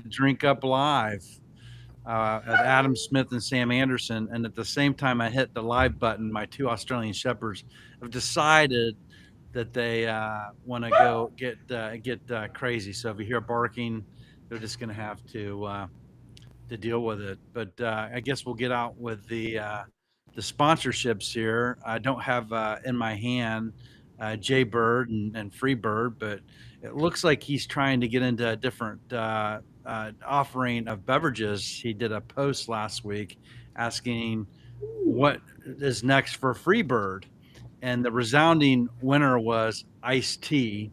Drink Up Live at Adam Smith and Sam Anderson, and at the same time I hit the live button, my two Australian shepherds have decided that they want to go get crazy. So if you hear barking, they're just going to have to deal with it. But I guess we'll get out with the sponsorships here. I don't have in my hand Jay Bird and Free Bird, but it looks like he's trying to get into a different offering of beverages. He did a post last week asking what is next for Free Bird, and the resounding winner was iced tea.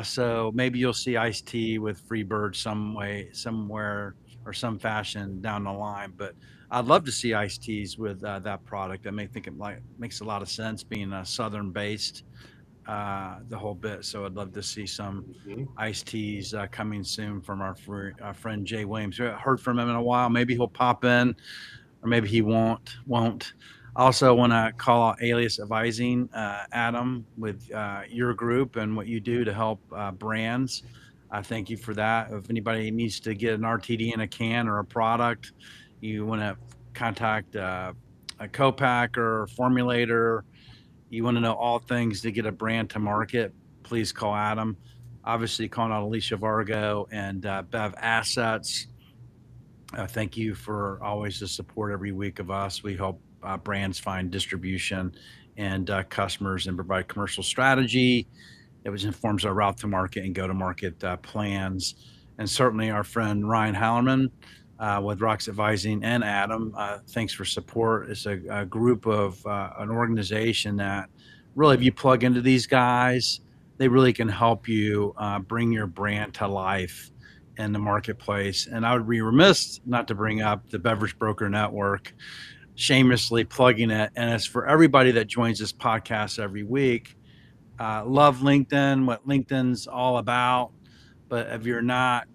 So maybe you'll see iced tea with Freebird some way, somewhere, or some fashion down the line. But I'd love to see iced teas with that product. I may think it like makes a lot of sense being southern based, the whole bit. So I'd love to see some Mhm. iced teas coming soon from our friend Jay Williams. We haven't heard from him in a while. Maybe he'll pop in, or maybe he won't. I also want to call out Alias Advising, Adam, with your group and what you do to help brands. I thank you for that. If anybody needs to get an RTD in a can or a product, you want to contact a co-packer, formulator, you want to know all things to get a brand to market, please call Adam. Obviously, calling out Alicia Vargo and Bev Assets. Thank you for always the support every week of us. We help brands find distribution and customers and provide commercial strategy that which informs our route to market and go to market plans. And certainly our friend Ryan Hallerman with Rocks Advising and Adam, thanks for support. It's a group of an organization that really, if you plug into these guys, they really can help you bring your brand to life in the marketplace. And I would be remiss not to bring up the Beverage Broker Network, shamelessly plugging it. And it's for everybody that joins this podcast every week. Love LinkedIn, what LinkedIn's all about. But if you're not,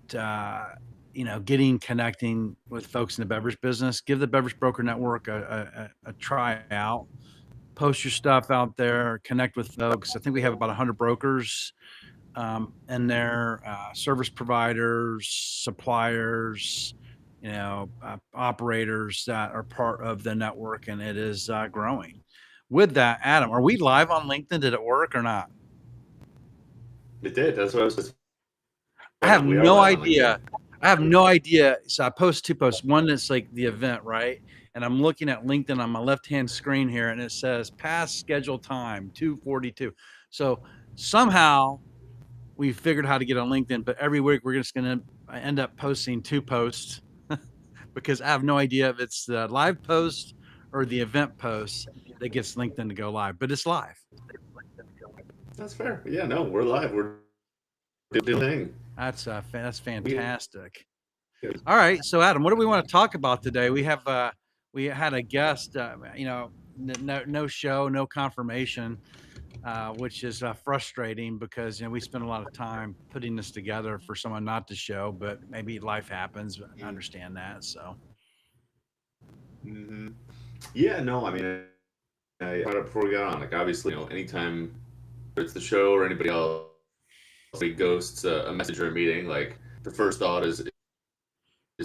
connecting with folks in the beverage business, give the Beverage Broker Network a try out. Post your stuff out there, connect with folks. I think we have about 100 brokers and their service providers, suppliers, operators that are part of the network, and it is growing. With that, Adam, are we live on LinkedIn? Did it work or not? It did. That's what I was just I have saying. We are no live on idea. LinkedIn. I have no idea. So I post two posts. One that's like the event, right? And I'm looking at LinkedIn on my left hand screen here, and it says past schedule time 2:42. So somehow we figured how to get on LinkedIn, but every week we're just going to end up posting two posts because I have no idea if it's the live post or the event post that gets LinkedIn to go live, but it's live. That's fair. Yeah, no, we're live. We're doing the thing. That's We fantastic. All right, so Adam, what do we want to talk about today? We had a guest, no show, no confirmation, which is frustrating because we spend a lot of time putting this together for someone not to show, but maybe life happens. I understand that. So mm-hmm. Yeah, no, I mean, I brought up before we got on. Like, obviously, anytime it's the show or anybody else, somebody ghosts a message or a meeting, like, the first thought is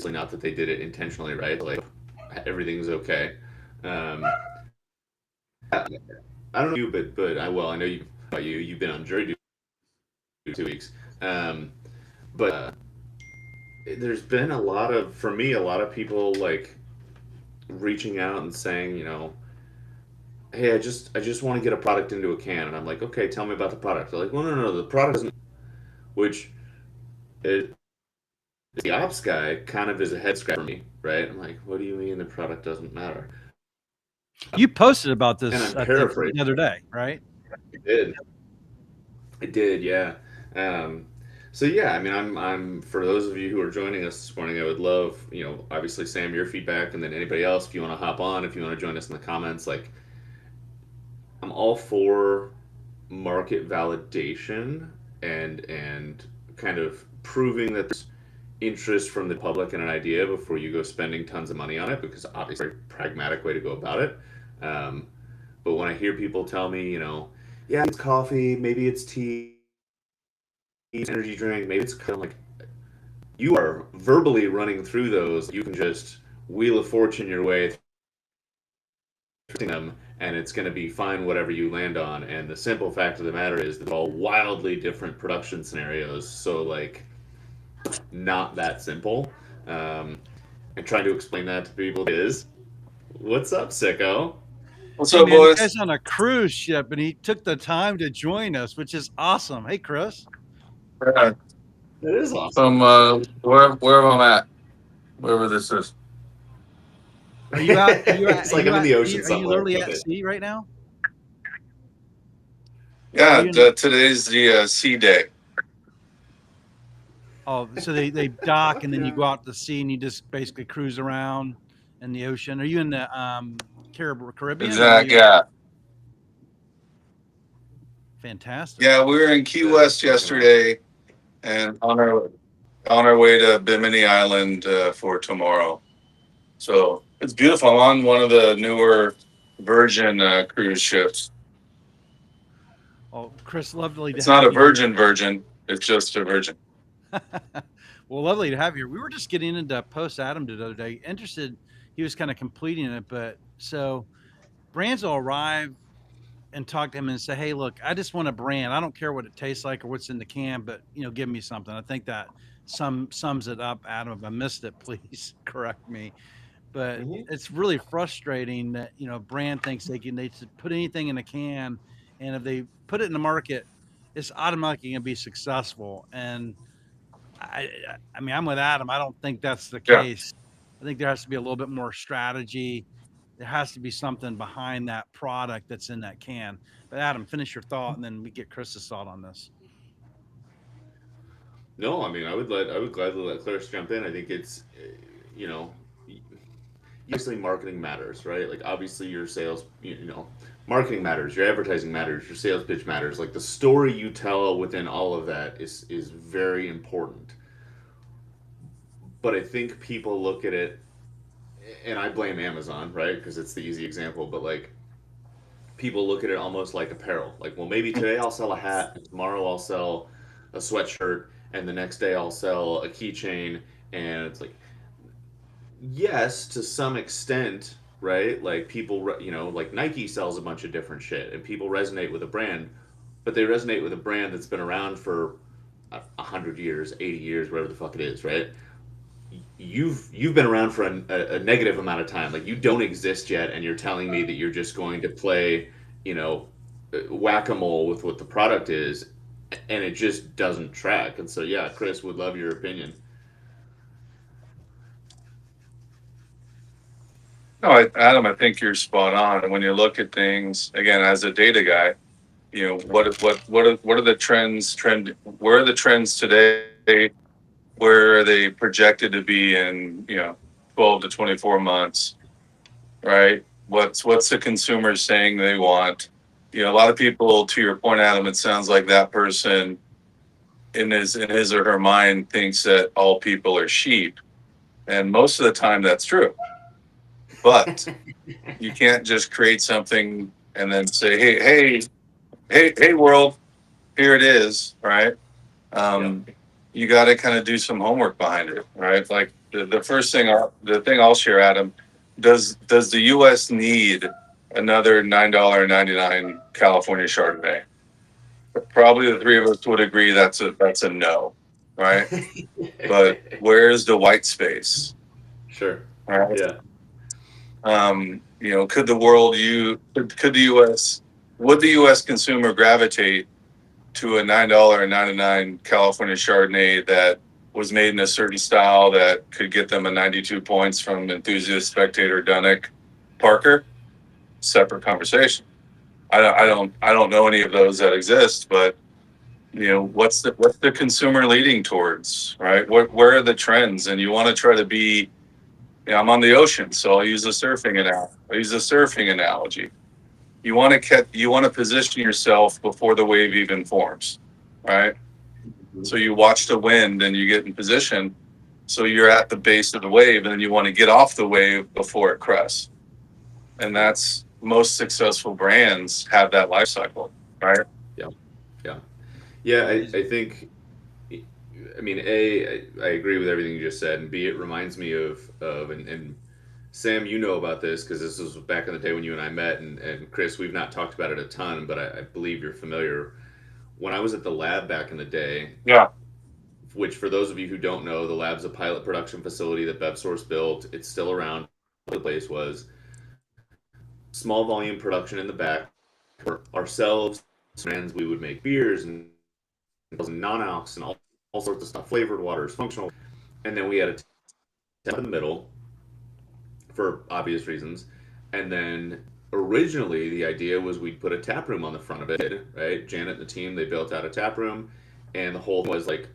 like not that they did it intentionally, right? Like, everything's okay. Um, I don't know you, but I know you've been on jury duty 2 weeks. Um, but there's been a lot of, for me, a lot of people like reaching out and saying, hey, I just want to get a product into a can, and I'm like, okay, tell me about the product. They're like, well, no, the product isn't, which is the ops guy kind of is a head scratch for me, right? I'm like, what do you mean the product doesn't matter? you posted about And this, I'm I think, paraphrasing. the other day, right? I did, I did, yeah. Um, so yeah, I mean, I'm for those of you who are joining us this morning, I would love, obviously Sam, your feedback, and then anybody else, if you want to hop on, if you want to join us in the comments, like I'm all for market validation and kind of proving that there's interest from the public in an idea before you go spending tons of money on it, because obviously it's a very pragmatic way to go about it. Um, but when I hear people tell me, yeah, it's coffee, maybe it's tea, it's energy drink, maybe it's kind of like you are verbally running through those. You can just wheel of fortune your way through them, and it's going to be fine whatever you land on. And the simple fact of the matter is that they're all wildly different production scenarios. So like, not that simple. Um, and trying to explain that to people is, what's up, sicko? What's Hey up, man, this boys? guy's on a cruise ship and he took the time to join us, which is awesome. Hey, Chris. Yeah, That is awesome. from wherever I'm at, wherever this is. Are you out? Are you at? It's like I'm in the ocean Are you somewhere. literally at Okay. sea right now? Yeah, Are you in- today's the sea day. Oh, so they dock and then you go out to sea and you just basically cruise around in the ocean. Are you in the Caribbean? Exact. Yeah, Fantastic. yeah. We were in Key West yesterday, and on our way to Bimini Island for tomorrow. So it's beautiful. I'm on one of the newer Virgin cruise ships. Oh, Chris, lovely to It's have not a you here. Virgin. It's just a Virgin. Well, lovely to have you here. We were just getting into post Adam did the other day. Interested, he was kind of completing it, but so brands will arrive and talk to him and say, "Hey, look, I just want a brand. I don't care what it tastes like or what's in the can, but give me something." I think that sums it up. Adam, if I missed it, please correct me. But it's really frustrating that a brand thinks they should put anything in a can, and if they put it in the market, it's automatically going to be successful. And I mean, I'm with Adam. I don't think that's the Yeah. case. I think there has to be a little bit more strategy. There has to be something behind that product that's in that can. But Adam, finish your thought, and then we get Chris's thought on this. No, I mean, I would gladly let Claris jump in. I think it's, you know, obviously marketing matters, right? Like obviously your sales, marketing matters, your advertising matters, your sales pitch matters. Like the story you tell within all of that is very important. But I think people look at it, and I blame Amazon, right? Because it's the easy example. But like people look at it almost like apparel. Like, well, maybe today I'll sell a hat, and tomorrow I'll sell a sweatshirt, and the next day I'll sell a keychain. And it's like, yes, to some extent, right? Like people, like Nike sells a bunch of different shit, and people resonate with a brand, but they resonate with a brand that's been around for 100 years, 80 years, whatever the fuck it is, right? You've been around for a negative amount of time. Like you don't exist yet, and you're telling me that you're just going to play, whack-a-mole with what the product is, and it just doesn't track. And so, yeah, Chris, would love your opinion. No, Adam, I think you're spot on. And when you look at things again as a data guy, what are the trends? Where are the trends today? Where are they projected to be in 12 to 24 months? Right? What's the consumer saying they want? A lot of people, to your point, Adam, it sounds like that person in his or her mind thinks that all people are sheep, and most of the time that's true. But you can't just create something and then say, hey, world, here it is, right? You got to kind of do some homework behind it, right? Like the first thing, the thing I'll share, Adam, does the U.S. need another $9.99 California Chardonnay? Probably the three of us would agree that's a no, right? But where's the white space? Sure. Right? Yeah. Could the U.S. would the U.S. consumer gravitate to a $9.99 California Chardonnay that was made in a certain style that could get them a 92 points from Enthusiast, Spectator, Dunnick, Parker? Separate conversation. I don't know any of those that exist, but what's the consumer leading towards, right? Where are the trends? And you want to try to be. I'm on the ocean, so I'll use a surfing analogy. You want to position yourself before the wave even forms, right? So you watch the wind and you get in position, so you're at the base of the wave, and then you want to get off the wave before it crests. And that's most successful brands have that life cycle, right? Yeah. I think I mean, I agree with everything you just said, and B, it reminds me of and Sam, you know about this because this was back in the day when you and I met, and Chris, we've not talked about it a ton, but I believe you're familiar. When I was at the lab back in the day, Yeah. which for those of you who don't know, the lab's a pilot production facility that BevSource built. It's still around. The place was small volume production in the back. For ourselves, brands, we would make beers and non-alcs and all sorts of stuff, flavored waters, functional, and then we had a tap in the middle for obvious reasons. And then originally the idea was we'd put a tap room on the front of it, right? Janet and the team, they built out a tap room, and the whole thing was like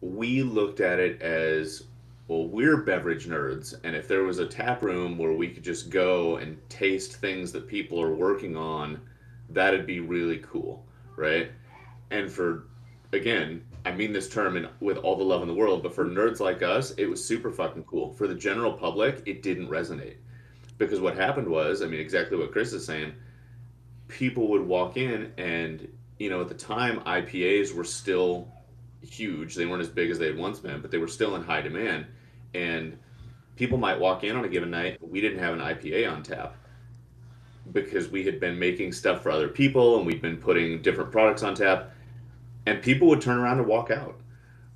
we looked at it as, well, we're beverage nerds, and if there was a tap room where we could just go and taste things that people are working on, that'd be really cool, right? And for, again, I mean this term with all the love in the world, but for nerds like us, it was super fucking cool. For the general public, it didn't resonate because what happened was, I mean, exactly what Chris is saying. People would walk in, and at the time, IPAs were still huge. They weren't as big as they had once been, but they were still in high demand. And people might walk in on a given night. We didn't have an IPA on tap because we had been making stuff for other people and we'd been putting different products on tap. And people would turn around and walk out,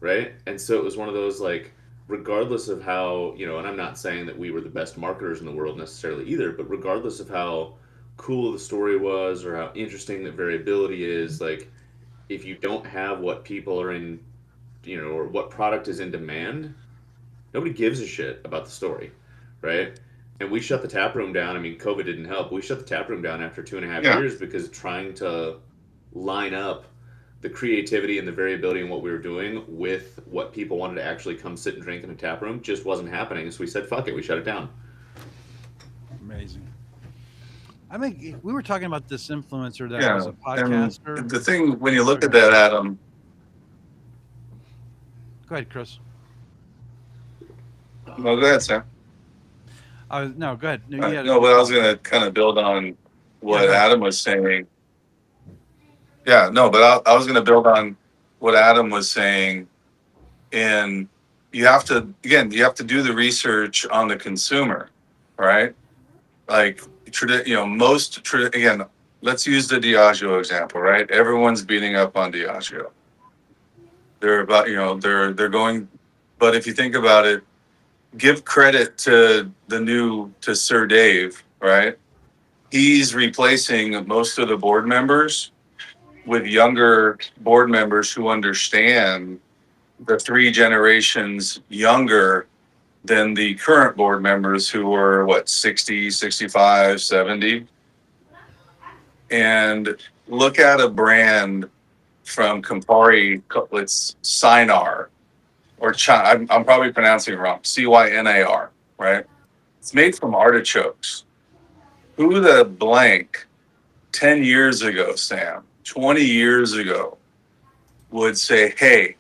right? And so it was one of those like, regardless of how, and I'm not saying that we were the best marketers in the world necessarily either, but regardless of how cool the story was or how interesting the variability is, like, if you don't have what people are in, or what product is in demand, nobody gives a shit about the story, right? And we shut the tap room down. I mean, COVID didn't help. We shut the tap room down after 2.5 Yeah. years because trying to line up the creativity and the variability in what we were doing with what people wanted to actually come sit and drink in a tap room just wasn't happening. So we said, fuck it, we shut it down. Amazing. I think we were talking about this influencer that Yeah. was a And podcaster. the thing, when you look at that, Adam, Go ahead, Chris. no, go ahead, Sam. No, go ahead. No, you had No, but I was going to kind of build on what Yeah, go ahead. Adam was saying. Yeah, no, but I was going to build on what Adam was saying. And you have to do the research on the consumer, right? Like, again, let's use the Diageo example, right? Everyone's beating up on Diageo. They're about, they're going, but if you think about it, give credit to Sir Dave, right? He's replacing most of the board members with younger board members who understand the 3 generations younger than the current board members who were 60, 65, 70. And look at a brand from Campari, it's Cynar, or I'm probably pronouncing it wrong, Cynar, right? It's made from artichokes. Who the blank 10 years ago, Sam, 20 years ago, would say, hey,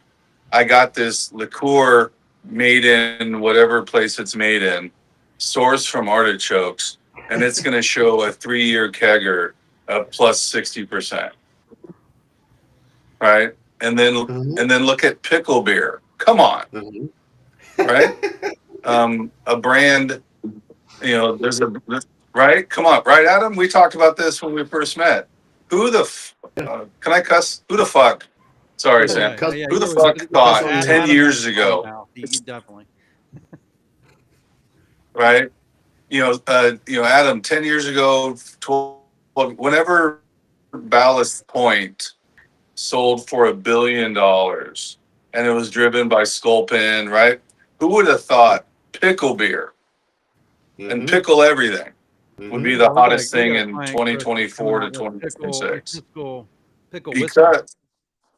I got this liqueur made in whatever place it's made in, sourced from artichokes, and it's going to show a 3-year kegger of plus 60%. Right? And then look at pickle beer. Come on. Right? A brand, there's right? Come on, right, Adam? We talked about this when we first met. Who the can I cuss? Who the fuck? Sorry, Sam. Who the fuck thought 10 years ago? Definitely. Right? Adam, 10 years ago, 12, whenever Ballast Point sold for $1 billion and it was driven by Sculpin, right? Who would have thought pickle beer and pickle everything would be the hottest thing in 2024 to 2026? Pickle whiskey. Because,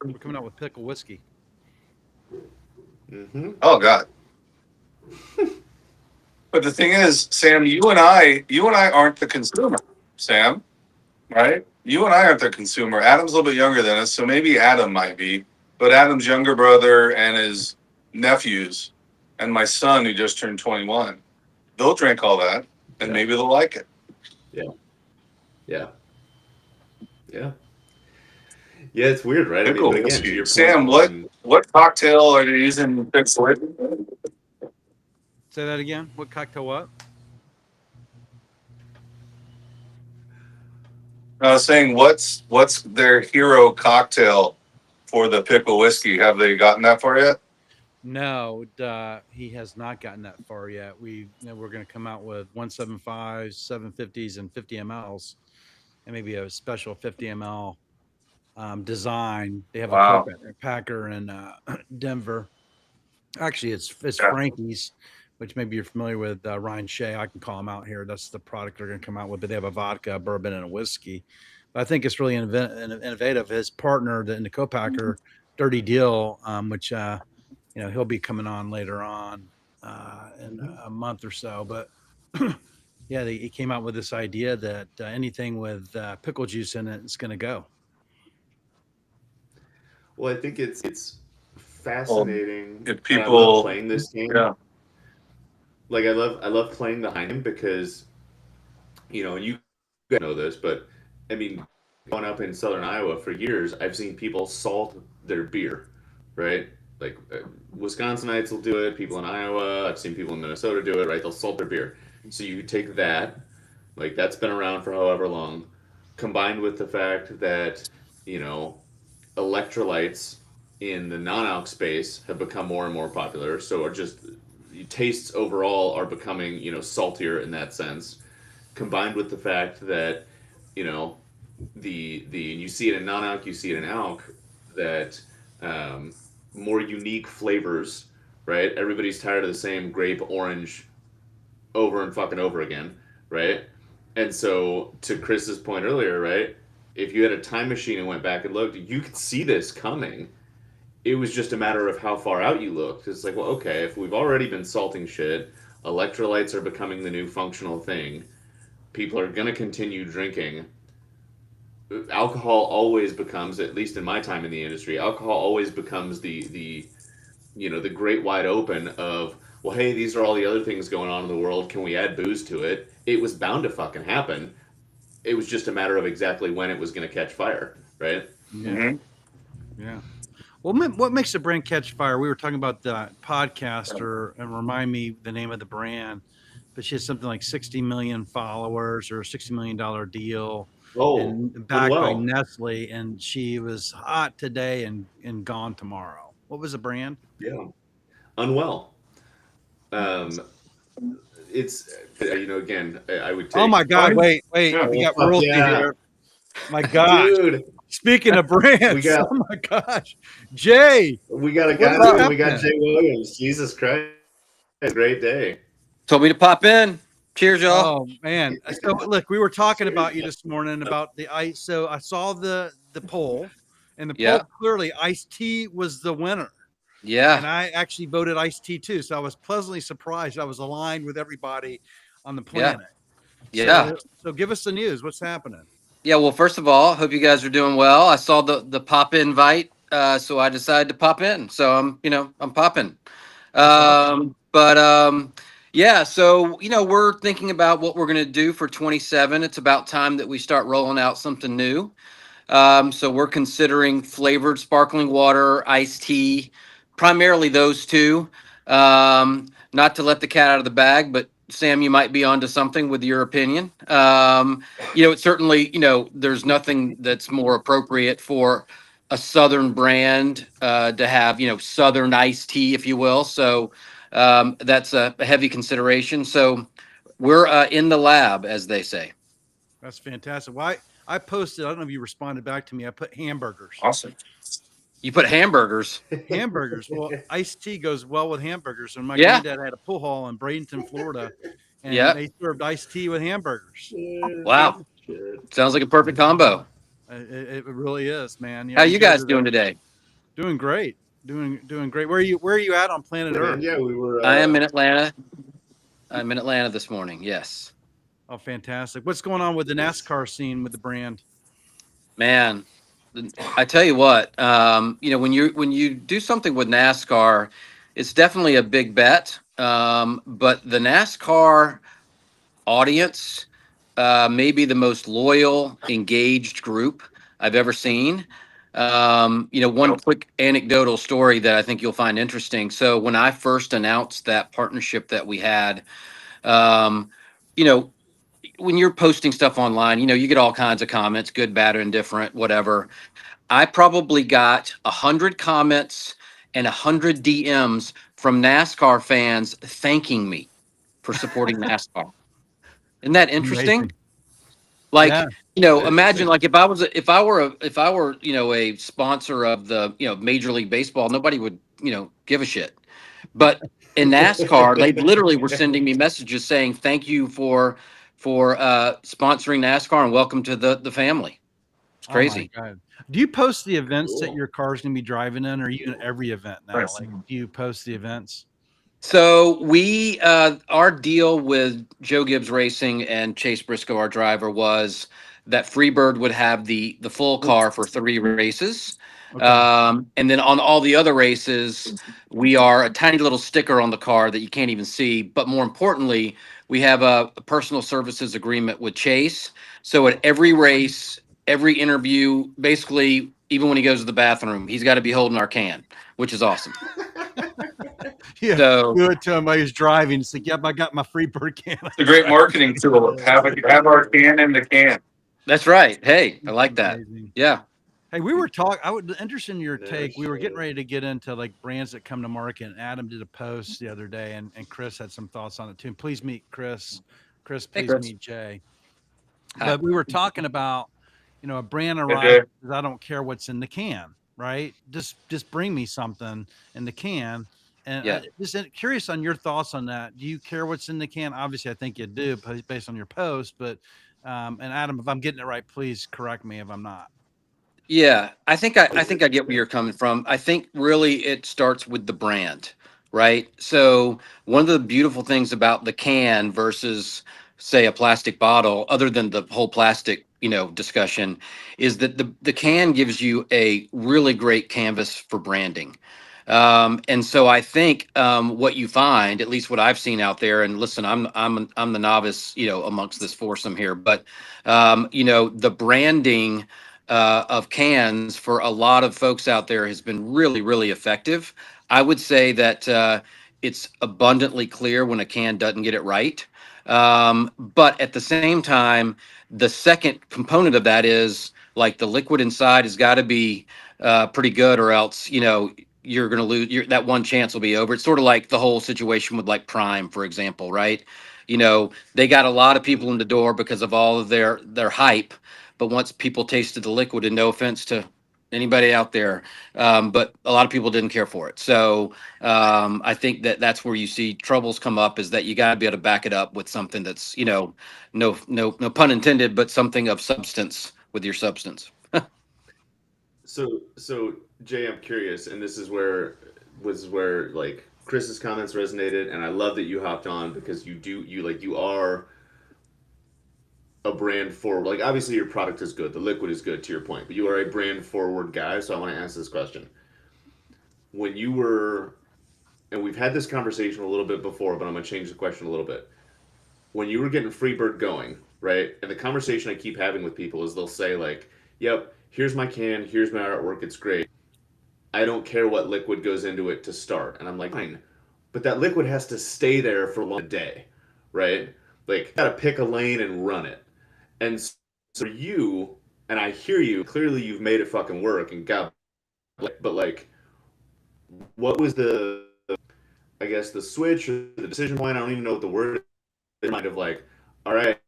We're coming out with pickle whiskey. oh God. But the thing is, Sam, you and I aren't the consumer, Sam, right? You and I aren't the consumer. Adam's a little bit younger than us, so maybe Adam might be. But Adam's younger brother and his nephews and my son, who just turned 21, they'll drink all that, and maybe they'll like it. Yeah. Yeah, it's weird, right? I mean, Pickle but again, to whiskey. your point Sam, on what cocktail are you using pickle with? Say that again. What cocktail? What? I was saying, what's their hero cocktail for the pickle whiskey? Have they gotten that far yet? No, he has not gotten that far yet. We're going to come out with 175s, 750s, and 50 mLs, and maybe a special 50 ml design. They have a Wow. co-packer in Denver. Actually, it's Yeah. Frankie's, which maybe you're familiar with. Ryan Shea, I can call him out here. That's the product they're going to come out with. But they have a vodka, a bourbon, and a whiskey. But I think it's really innovative. His partner, in the co-packer, Dirty Deal, which he'll be coming on later on in a month or so. But yeah, he came out with this idea that anything with pickle juice in it is going to go. well, I think it's fascinating, If and I love people, playing this game. yeah, Like I love playing behind him because and you guys know this, but I mean, growing up in Southern Iowa for years, I've seen people salt their beer, right? Like Wisconsinites will do it. People in Iowa, I've seen people in Minnesota do it, right? They'll salt their beer. So you take that, like that's been around for however long, combined with the fact that you know electrolytes in the non-alc space have become more and more popular. So are just tastes overall are becoming saltier in that sense. Combined with the fact that you know the you see it in non-alc, you see it in alc that um, more unique flavors, right? Everybody's tired of the same grape orange over and fucking over again, right? And so, to Chris's point earlier, right? If you had a time machine and went back and looked, you could see this coming. It was just a matter of how far out you looked. It's like, well, okay, if we've already been salting shit, electrolytes are becoming the new functional thing. People are going to continue drinking. Alcohol always becomes, at least in my time in the industry, alcohol always becomes the great wide open of, well, hey, these are all the other things going on in the world. Can we add booze to it? It was bound to fucking happen. It was just a matter of exactly when it was going to catch fire, right? Yeah. Mm-hmm. Yeah. Well, what makes a brand catch fire? We were talking about the podcaster, and remind me the name of the brand, but she has something like 60 million followers or a $60 million deal, Oh, and backed by Unwell. Nestle, and she was hot today and gone tomorrow. What was the brand? Yeah, Unwell. Um, it's again, I would Oh take. my God! Wait, Yeah. we got Fuck royalty yeah, here. My gosh! dude. Speaking of We brands, got oh my gosh, Jay, we got a what guy, is dude. We got happening? Jay Williams. Jesus Christ, great day. Told me to pop in. Cheers, y'all. Oh man! So look, we were talking about you this morning about the ice. So I saw the poll, and the Yeah. poll clearly Iced Tea was the winner, and Yeah. I actually voted Iced Tea too. So I was pleasantly surprised. I was aligned with everybody on the Yeah. planet. Yeah. So give us the news. What's happening? Yeah. Well, first of all, hope you guys are doing well. I saw the pop invite, so I decided to pop in. So I'm popping. Awesome. But yeah. So we're thinking about what we're gonna do for 27. It's about time that we start rolling out something new. So we're considering flavored sparkling water, iced tea, primarily those two. Not to let the cat out of the bag, but Sam, you might be onto something with your opinion. It's certainly, there's nothing that's more appropriate for a Southern brand to have, Southern iced tea, if you will. So that's a heavy consideration. So we're in the lab, as they say. That's fantastic. Why I posted? I don't know if you responded back to me. I put hamburgers. Awesome. You put hamburgers. Hamburgers. Well, iced tea goes well with hamburgers. And my Yeah. granddad had a pool hall in Bradenton, Florida, and Yeah. they served iced tea with hamburgers. Wow. Sounds like a perfect combo. It really is, man. How we you go guys to doing today? Doing great. Doing great. Where are you at on planet Earth? Yeah, we were. I am in Atlanta. I'm in Atlanta this morning. Yes. Oh, fantastic. What's going on with the NASCAR scene with the brand? Man, I tell you what, when you do something with NASCAR, it's definitely a big bet. But the NASCAR audience may be the most loyal, engaged group I've ever seen. One quick anecdotal story that I think you'll find interesting. So when I first announced that partnership that we had, um, you know, when you're posting stuff online, you get all kinds of comments, good, bad, or indifferent, whatever. I probably got 100 comments and 100 DMs from NASCAR fans thanking me for supporting NASCAR. Isn't that interesting? Amazing. Like, Yeah. imagine Interesting. like if I were, a sponsor of the, Major League Baseball, nobody would, give a shit. But in NASCAR, they literally were sending me messages saying, thank you for sponsoring NASCAR and welcome to the family. It's Oh my crazy. God. Do you post the events that Cool. your car's gonna be driving in, or are you in every event now? Nice. Like, do you post the events? So our deal with Joe Gibbs Racing and Chase Briscoe, our driver, was that Freebird would have the full car for 3 races. Okay. And then on all the other races, we are a tiny little sticker on the car that you can't even see. But more importantly, we have a personal services agreement with Chase. So at every race, every interview, basically, even when he goes to the bathroom, he's got to be holding our can, which is awesome. Yeah. So Do it to him while he's driving. It's like, yep, I got my free bird can. It's a great marketing tool. Have our can in the can. that's right. Hey, I like that. Amazing. Yeah. Hey, we were talking. I would interested in your No take. We were getting shit. ready to get into like brands that come to market. And Adam did a post the other day, and Chris had some thoughts on it too. And please meet Chris. Chris, Hey, please Chris. meet Jay. Hi. But we were talking about, a brand Jay. arrives. I don't care what's in the can, right? Just bring me something in the can. And Yeah. just curious on your thoughts on that. Do you care what's in the can? Obviously, I think you do based on your post. But and Adam, if I'm getting it right, please correct me if I'm not. Yeah, I think I get where you're coming from. I think really it starts with the brand, right? So one of the beautiful things about the can versus say a plastic bottle, other than the whole plastic, discussion, is that the can gives you a really great canvas for branding. And so I think what you find, at least what I've seen out there, and listen, I'm the novice, amongst this foursome here, but the branding of cans for a lot of folks out there has been really, really effective. I would say that it's abundantly clear when a can doesn't get it right. But at the same time, the second component of that is like the liquid inside has got to be pretty good, or else, you're going to lose that one chance will be over. It's sort of like the whole situation with like Prime, for example, right? They got a lot of people in the door because of all of their hype, but once people tasted the liquid, and no offense to anybody out there, but a lot of people didn't care for it. So I think that's where you see troubles come up, is that you got to be able to back it up with something that's, no pun intended, but something of substance with your substance. So Jay, I'm curious, and this is where like Chris's comments resonated, and I love that you hopped on because you are a brand forward. Like obviously your product is good, the liquid is good to your point, but you are a brand forward guy. So I want to ask this question: when you were, and we've had this conversation a little bit before, but I'm gonna change the question a little bit. When you were getting Freebird going, right? And the conversation I keep having with people is they'll say like, "Yep, here's my can, here's my artwork, it's great. I don't care what liquid goes into it to start." And I'm like, fine, but that liquid has to stay there for a long day, right? Like, you gotta pick a lane and run it. And so you, and I hear you, clearly you've made it fucking work and got, but like, what was I guess, the switch or the decision point? I don't even know what the word is. Kind of like, all right,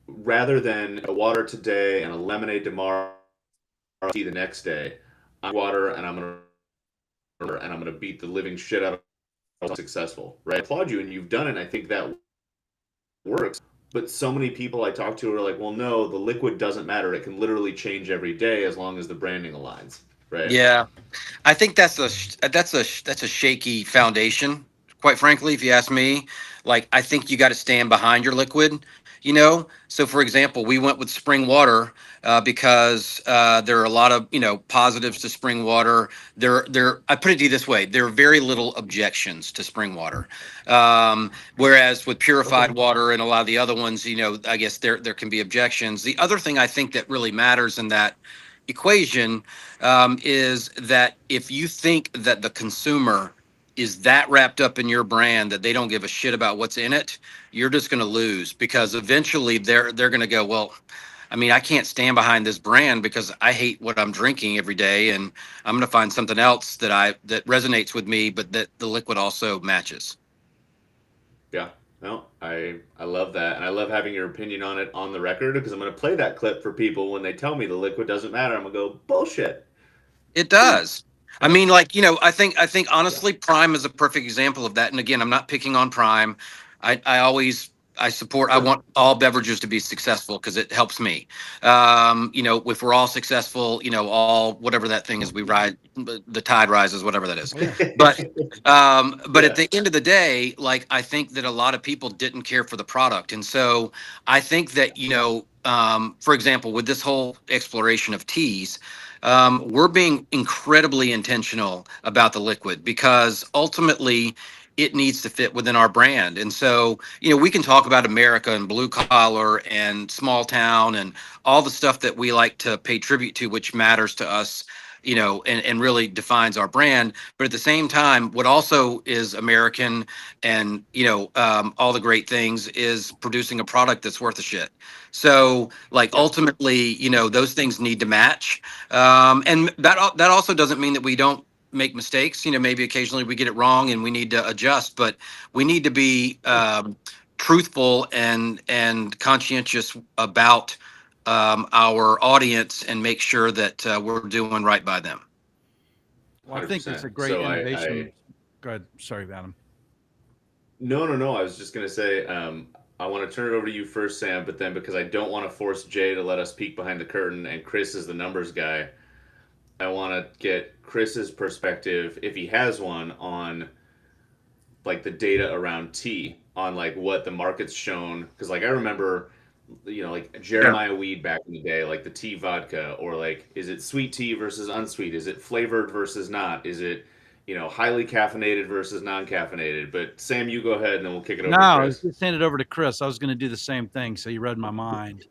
rather than a water today and a lemonade tomorrow, tea the next day, I'm water and I'm gonna beat the living shit out of successful, right? I applaud you and you've done it. And I think that works. But so many people I talk to are like, well, no, the liquid doesn't matter. It can literally change every day as long as the branding aligns, right? Yeah, I think that's a shaky foundation. Quite frankly, if you ask me, like I think you got to stand behind your liquid. So for example, we went with spring water because there are a lot of positives to spring water. I put it to you this way: there are very little objections to spring water, whereas with purified water and a lot of the other ones, I guess there can be objections. The other thing I think that really matters in that equation is that if you think that the consumer is that wrapped up in your brand that they don't give a shit about what's in it, you're just going to lose, because eventually they're going to go, well, I mean, I can't stand behind this brand because I hate what I'm drinking every day, and I'm going to find something else that resonates with me, but that the liquid also matches. Yeah. No, I love that, and I love having your opinion on it on the record, because I'm going to play that clip for people when they tell me the liquid doesn't matter. I'm going to go bullshit. It does. I mean, like, I think honestly, Prime is a perfect example of that. And again, I'm not picking on Prime. I want all beverages to be successful because it helps me. If we're all successful, all whatever that thing is, we ride, the tide rises, whatever that is. But Yeah. at the end of the day, like, I think that a lot of people didn't care for the product. And so I think that, for example, with this whole exploration of teas, we're being incredibly intentional about the liquid because ultimately it needs to fit within our brand. And so, we can talk about America and blue collar and small town and all the stuff that we like to pay tribute to, which matters to us, and really defines our brand. But at the same time, what also is American and, all the great things is producing a product that's worth a shit. So, like, ultimately, those things need to match. And that also doesn't mean that we don't make mistakes. Maybe occasionally we get it wrong and we need to adjust, but we need to be truthful and conscientious about our audience and make sure that we're doing right by them. Well, I think it's a 100%. great So innovation. Go ahead. Sorry, Adam. No. I was just gonna say, I want to turn it over to you first, Sam. But then, because I don't want to force Jay to let us peek behind the curtain, and Chris is the numbers guy, I want to get Chris's perspective, if he has one, on like the data around tea, on like what the market's shown. Because like I remember, like Jeremiah Weed back in the day, like the tea vodka, or like, is it sweet tea versus unsweet? Is it flavored versus not? Is it, highly caffeinated versus non-caffeinated? But Sam, you go ahead, and then we'll kick it over No, to I Chris. was just handed over to Chris. I was going to do the same thing. So you read my mind,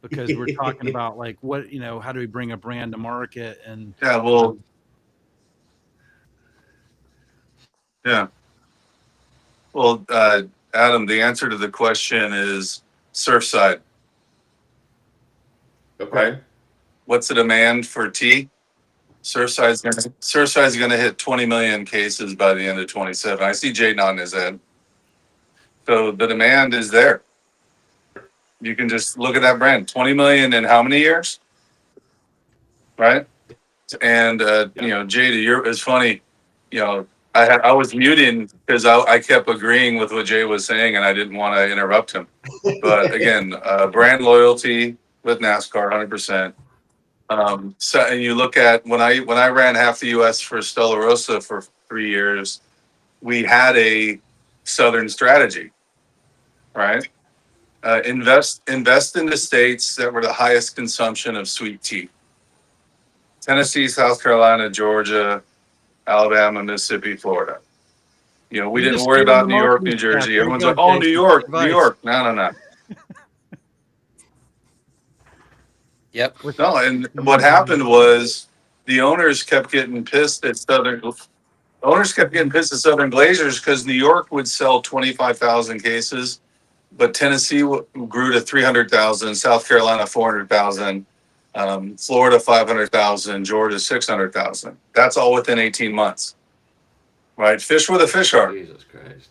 because we're talking about like what, how do we bring a brand to market? And Yeah, well, yeah. Well, Adam, the answer to the question is Surfside, Okay. right? What's the demand for tea? Surfside's gonna hit 20 million cases by the end of 27. I see Jay nodding his head. So the demand is there. You can just look at that brand. 20 million in how many years? Right? And Jay, it's funny, I was muting because I kept agreeing with what Jay was saying and I didn't want to interrupt him. But again, brand loyalty with NASCAR, 100%. So, and you look at when I ran half the U.S. for Stella Rosa for 3 years, we had a Southern strategy, right? Invest in the states that were the highest consumption of sweet tea: Tennessee, South Carolina, Georgia, Alabama, Mississippi, Florida. We You didn't just worry gave them about the New York, marketing New staff. Jersey. There you Everyone's go, like, oh, New Jason. York, New Advice. York. No. Yep. No, and what happened was the owners kept getting pissed at Southern Glazers because New York would sell 25,000 cases, but Tennessee grew to 300,000, South Carolina 400,000, Florida 500,000, Georgia 600,000. That's all within 18 months, right? Fish where the fish are. Jesus Christ.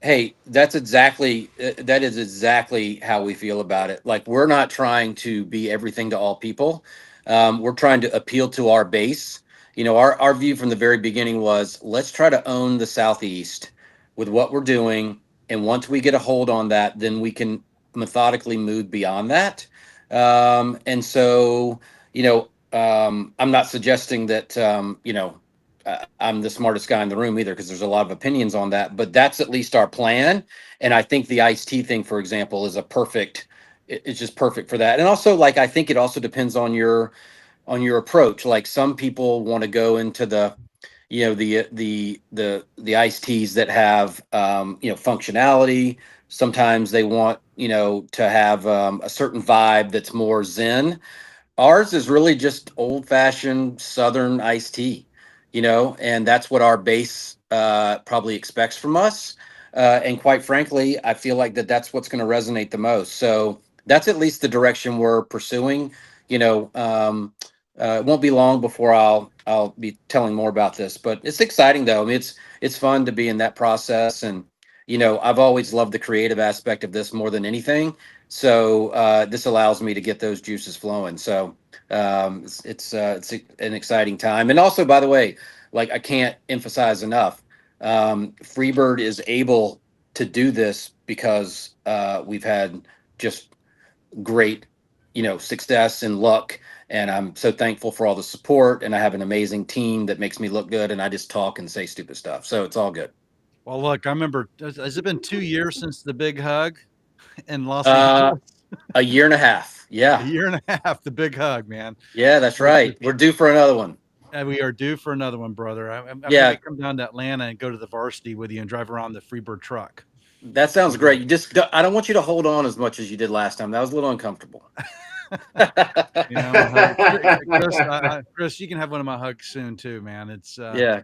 Hey, that is exactly how we feel about it. Like, we're not trying to be everything to all people. We're trying to appeal to our base. Our view from the very beginning was, let's try to own the Southeast with what we're doing. And once we get a hold on that, then we can methodically move beyond that. And so, I'm not suggesting that, I'm the smartest guy in the room either, because there's a lot of opinions on that, but that's at least our plan. And I think the iced tea thing, for example, is it's just perfect for that. And also, like, I think it also depends on your approach. Like, some people want to go into the iced teas that have functionality. Sometimes they want to have a certain vibe that's more zen. Ours is really just old fashioned Southern iced tea, and that's what our base probably expects from us. And quite frankly, I feel like that's what's going to resonate the most. So that's at least the direction we're pursuing. It won't be long before I'll be telling more about this, but it's exciting though. I mean, it's fun to be in that process, and I've always loved the creative aspect of this more than anything. So this allows me to get those juices flowing. So it's an exciting time. And also, by the way, like I can't emphasize enough, Freebird is able to do this because we've had just great, success and luck. And I'm so thankful for all the support. And I have an amazing team that makes me look good. And I just talk and say stupid stuff. So it's all good. Well, look, I remember, has it been 2 years since the big hug in Los Uh, Angeles? a year and a half. A Yeah. year and a half, the big hug, man. Yeah, that's right. We're due for another one. And we are due for another one, brother. I Yeah. may come down to Atlanta and go to the Varsity with you and drive around the Freebird truck. That sounds great. I don't want you to hold on as much as you did last time. That was a little uncomfortable. Chris, you can have one of my hugs soon too, man. It's Yeah,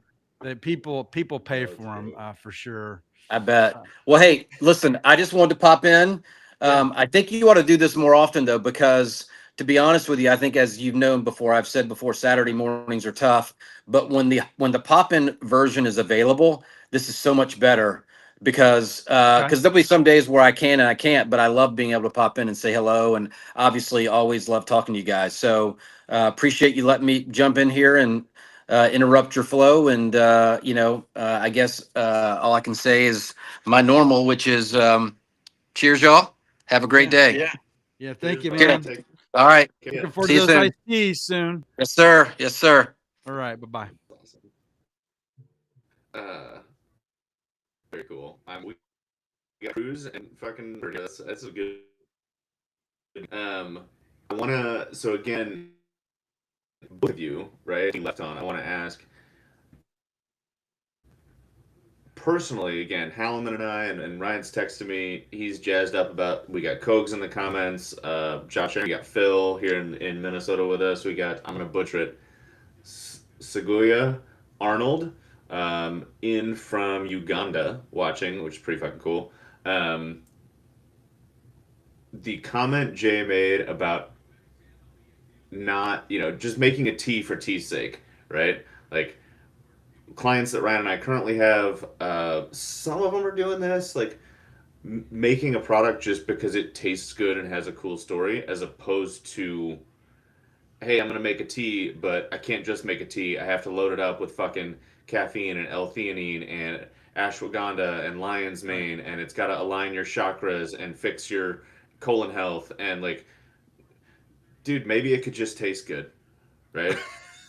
people pay for them for sure. I bet. Well, hey, listen, I just wanted to pop in. I think you ought to do this more often though, because to be honest with you, I think as you've known before, I've said before, Saturday mornings are tough. But when the pop-in version is available, this is so much better because there'll be some days where I can and I can't, but I love being able to pop in and say hello, and obviously always love talking to you guys. So appreciate you letting me jump in here and interrupt your flow. And I guess all I can say is my normal, which is cheers, y'all. Have a great day. Yeah, thank you, Cheers, man. All right. Looking forward See to you those soon. iced teas soon. Yes, sir. Yes, sir. All right, bye-bye. Very cool. We got Cruz and fucking that's a good. I wanna so again, both of you, right? Left on. I want to ask personally again. Halleman and I and Ryan's texted me. He's jazzed up about. We got Kogs in the comments. Josh, we got Phil here in Minnesota with us. We got I'm gonna butcher it. Seguya Arnold. In from Uganda watching, which is pretty fucking cool. The comment Jay made about not, just making a tea for tea's sake, right? Like clients that Ryan and I currently have, some of them are doing this, like making a product just because it tastes good and has a cool story, as opposed to, hey, I'm gonna make a tea, but I can't just make a tea. I have to load it up with fucking caffeine and L-theanine and ashwagandha and lion's mane, and it's got to align your chakras and fix your colon health. And like, dude, maybe it could just taste good, right?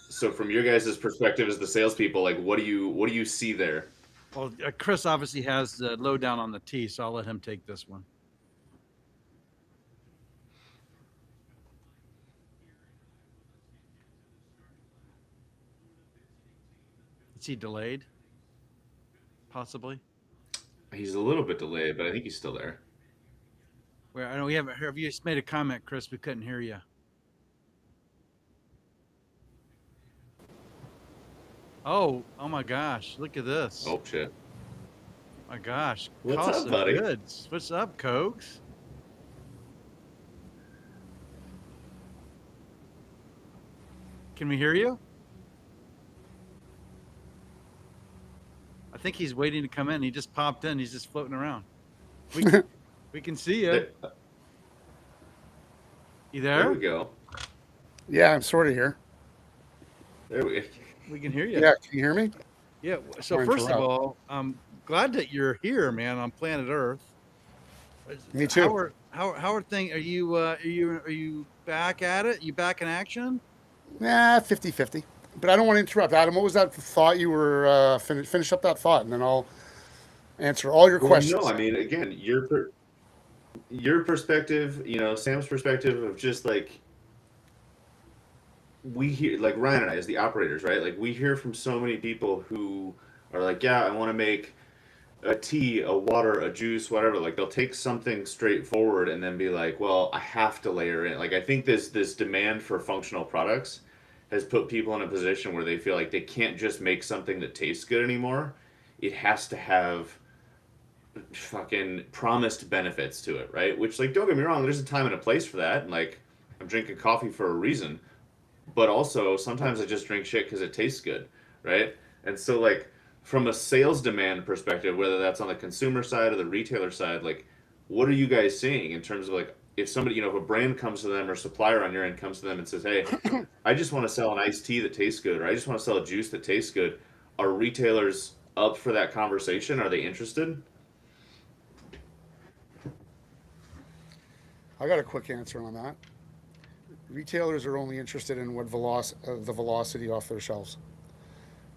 So from your guys' perspective as the salespeople, like, what do you see there? Well, Chris obviously has the lowdown on the tea, so I'll let him take this one. Is he delayed? Possibly. He's a little bit delayed, but I think he's still there. Well, I know we haven't heard. You just made a comment, Chris. We couldn't hear you. Oh my gosh! Look at this. Oh shit! My gosh! What's Cost up, of buddy? goods. What's up, Kogs? Can we hear you? I think he's waiting to come in. He just popped in. He's just floating around. We can see you. You There there? we go. Yeah, I'm sort of here. There we. We can hear you. Yeah, can you hear me? Yeah. So Sorry to first of interrupt. all, I'm glad that you're here, man, on planet Earth. Me too. How are things? Are you back at it? You back in action? Nah, 50-50. But I don't want to interrupt. Adam, what was that thought you were finish up that thought, and then I'll answer all your Well, questions. no, I mean, again, your perspective, Sam's perspective of just like we hear, like Ryan and I as the operators, right? Like we hear from so many people who are like, yeah, I want to make a tea, a water, a juice, whatever. Like they'll take something straightforward and then be like, well, I have to layer in. Like I think this demand for functional products has put people in a position where they feel like they can't just make something that tastes good anymore. It has to have fucking promised benefits to it, right? Which, like, don't get me wrong, there's a time and a place for that. And like, I'm drinking coffee for a reason, but also sometimes I just drink shit because it tastes good, right? And so, like, from a sales demand perspective, whether that's on the consumer side or the retailer side, like, what are you guys seeing in terms of like, if somebody, if a brand comes to them or supplier on your end comes to them and says, hey, I just want to sell an iced tea that tastes good, or I just want to sell a juice that tastes good, are retailers up for that conversation? Are they interested? I got a quick answer on that. Retailers are only interested in the velocity off their shelves,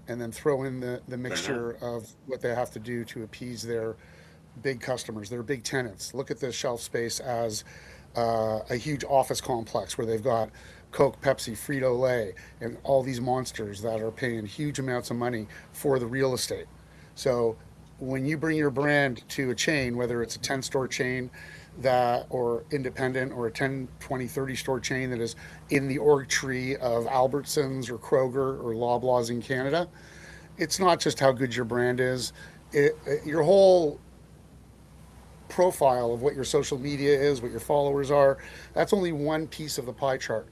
and then throw in the mixture of what they have to do to appease their big customers, their big tenants. Look at the shelf space as a huge office complex where they've got Coke, Pepsi, Frito Lay, and all these monsters that are paying huge amounts of money for the real estate. So when you bring your brand to a chain, whether it's a 10-store chain that or independent, or a 10, 20, 30 store chain that is in the org tree of Albertsons or Kroger or Loblaws in Canada, it's not just how good your brand is. Your whole profile of what your social media is, what your followers are, that's only one piece of the pie chart.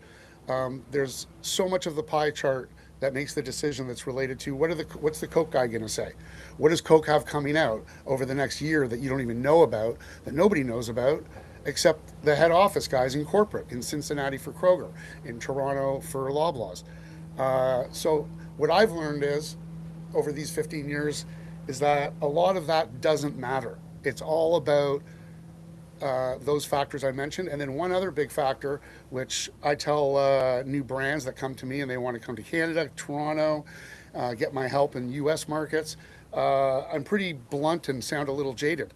There's so much of the pie chart that makes the decision that's related to what's the Coke guy going to say? What does Coke have coming out over the next year that you don't even know about, that nobody knows about, except the head office guys in corporate, in Cincinnati for Kroger, in Toronto for Loblaws. So what I've learned is, over these 15 years, is that a lot of that doesn't matter. It's all about those factors I mentioned. And then one other big factor, which I tell new brands that come to me and they want to come to Canada, Toronto, get my help in US markets. I'm pretty blunt and sound a little jaded.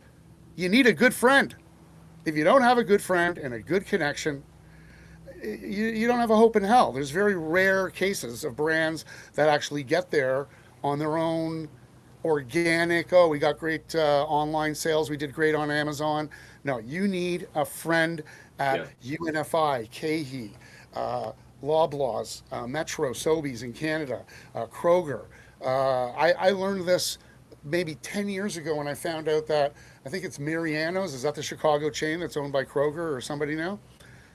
You need a good friend. If you don't have a good friend and a good connection, you don't have a hope in hell. There's very rare cases of brands that actually get there on their own, organic. Oh, we got great online sales. We did great on Amazon. No, you need a friend at UNFI, KeHE, Loblaws, Metro, Sobeys in Canada, Kroger. I learned this maybe 10 years ago when I found out that, I think it's Mariano's. Is that the Chicago chain that's owned by Kroger or somebody now?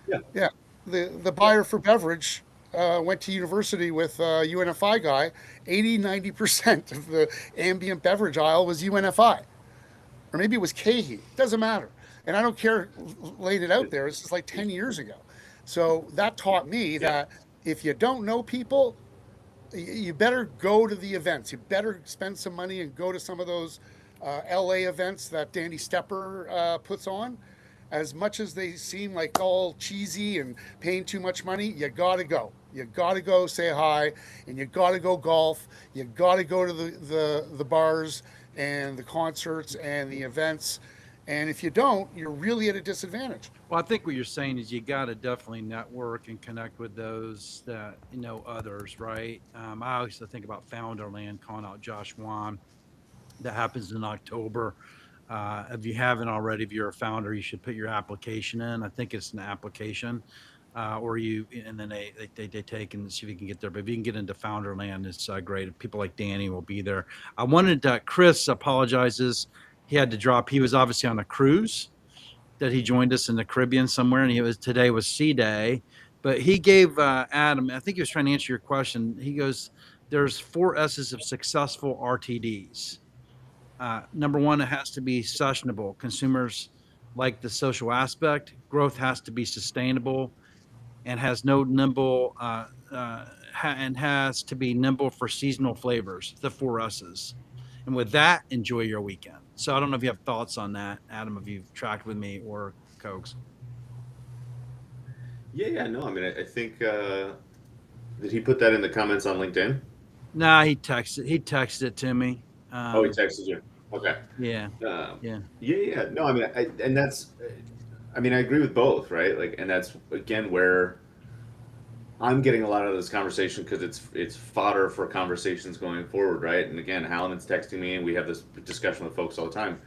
Yeah. Yeah. The buyer for beverage went to university with a UNFI guy. 80-90% of the ambient beverage aisle was UNFI. Or maybe it was KeHE. Doesn't matter. And I don't care laid it out there. It's just like 10 years ago. So that taught me that if you don't know people, you better go to the events. You better spend some money and go to some of those LA events that Danny Stepper puts on. As much as they seem like all cheesy and paying too much money, you gotta go. You gotta go say hi, and you gotta go golf. You gotta go to the bars and the concerts and the events. And if you don't, you're really at a disadvantage. Well, I think what you're saying is you got to definitely network and connect with those that know others, right? I always think about Founderland, calling out Josh Wan. That happens in October. If you haven't already, if you're a founder, you should put your application in. I think it's an application, and then they take and see if you can get there. But if you can get into Founderland, it's great. People like Danny will be there. I wanted Chris apologizes. He had to drop. He was obviously on a cruise that he joined us in the Caribbean somewhere, and today was Sea Day. But he gave Adam, I think he was trying to answer your question. He goes, there's 4 S's of successful RTDs. Number one, it has to be sessionable. Consumers like the social aspect. Growth has to be sustainable, and has to be nimble for seasonal flavors. The 4 S's. And with that, enjoy your weekend. So I don't know if you have thoughts on that, Adam, if you've tracked with me, or Cokes. Yeah. No, I mean, I think did he put that in the comments on LinkedIn? Nah, he texted it to me. He texted you. Okay. Yeah. Yeah. No, I mean, I agree with both, right? Like, and that's again where I'm getting a lot out of this conversation because it's fodder for conversations going forward, right? And again, Hallin's texting me, and we have this discussion with folks all the time.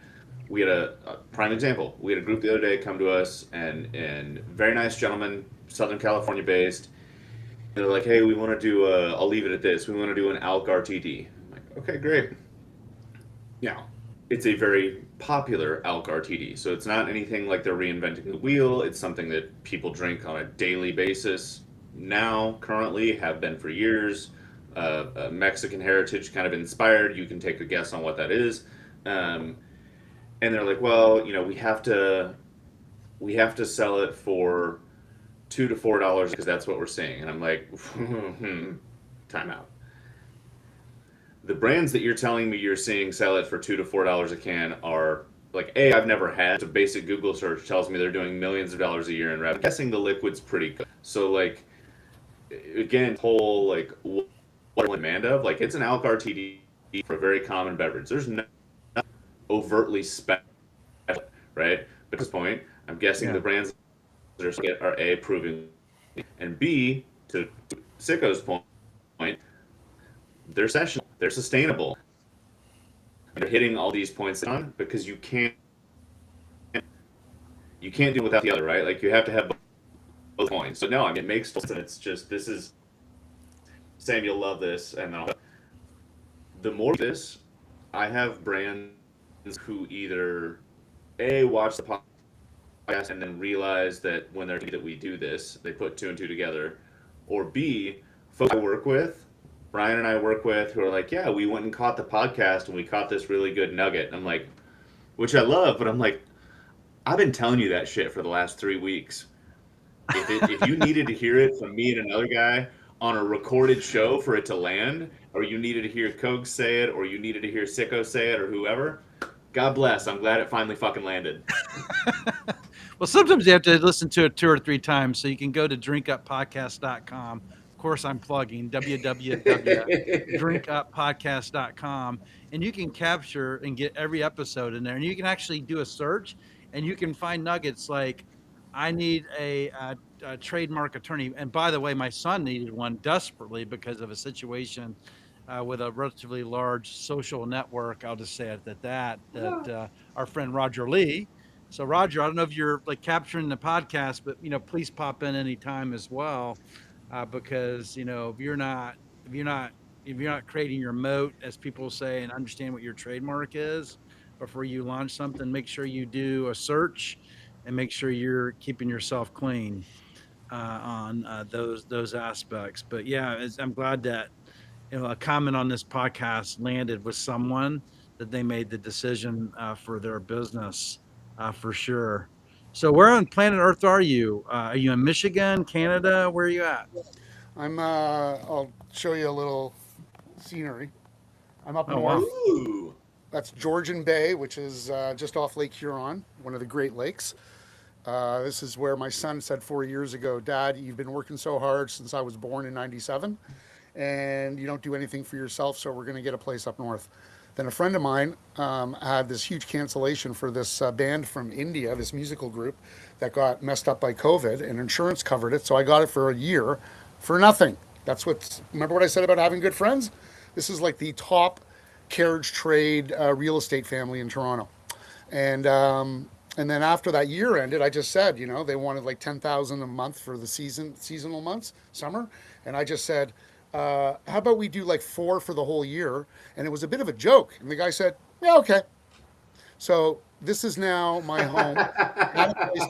We had a prime example. We had a group the other day come to us, and very nice gentlemen, Southern California based. They're like, hey, we want to do I'll leave it at this. We want to do an ALK RTD. I'm like, okay, great. Now, it's a very popular ALK RTD, so it's not anything like they're reinventing the wheel. It's something that people drink on a daily basis now, currently, have been for years. Mexican heritage kind of inspired. You can take a guess on what that is. And they're like, well, we have to sell it for $2 to $4 because that's what we're seeing. And I'm like, time out. The brands that you're telling me you're seeing sell it for $2 to $4 a can are like, I've never had. A basic Google search tells me they're doing millions of dollars a year in revenue. I'm guessing the liquid's pretty good. So like, again, whole like what demand of like it's an ALK RTD for a very common beverage. There's no overtly special, right? But at this point, I'm guessing the brands that are A, proving, and B, to Sicko's point, they're sessional, they're sustainable. They're hitting all these points on because you can't do it without the other, right? Like you have to have both points. So no, I mean it makes sense, and it's just this is Sam, you'll love this, and the more of this, I have brands who either A, watch the podcast and then realize that when they're that we do this, they put two and two together, or B, folks I work with, Brian and I work with, who are like, yeah, we went and caught the podcast and we caught this really good nugget. And I'm like, which I love, but I'm like, I've been telling you that shit for the last 3 weeks. If you needed to hear it from me and another guy on a recorded show for it to land, or you needed to hear Kogs say it, or you needed to hear Sicko say it, or whoever, God bless. I'm glad it finally fucking landed. Well, sometimes you have to listen to it 2 or 3 times, so you can go to drinkuppodcast.com. Of course, I'm plugging www.drinkuppodcast.com, and you can capture and get every episode in there. And you can actually do a search, and you can find nuggets like, I need a trademark attorney. And by the way, my son needed one desperately because of a situation with a relatively large social network. I'll just say it at that our friend Roger Lee. So Roger, I don't know if you're like capturing the podcast, but please pop in anytime as well, because if you're not creating your moat, as people say, and understand what your trademark is before you launch something, make sure you do a search and make sure you're keeping yourself clean on those aspects. But yeah, I'm glad that a comment on this podcast landed with someone that they made the decision for their business for sure. So where on planet Earth are you? Are you in Michigan, Canada? Where are you at? I'll show you a little scenery. I'm up Oh, north. wow. Ooh. That's Georgian Bay, which is just off Lake Huron, one of the Great Lakes. This is where my son said 4 years ago, Dad, you've been working so hard since I was born in 97, and you don't do anything for yourself, so we're going to get a place up north. Then a friend of mine had this huge cancellation for this band from India, this musical group that got messed up by COVID, and insurance covered it, so I got it for a year for nothing. Remember what I said about having good friends? This is like the top carriage trade real estate family in Toronto. And then after that year ended, I just said, they wanted like $10,000 a month for the seasonal months, summer. And I just said, how about we do like 4 for the whole year? And it was a bit of a joke. And the guy said, yeah, okay. So this is now my home at a place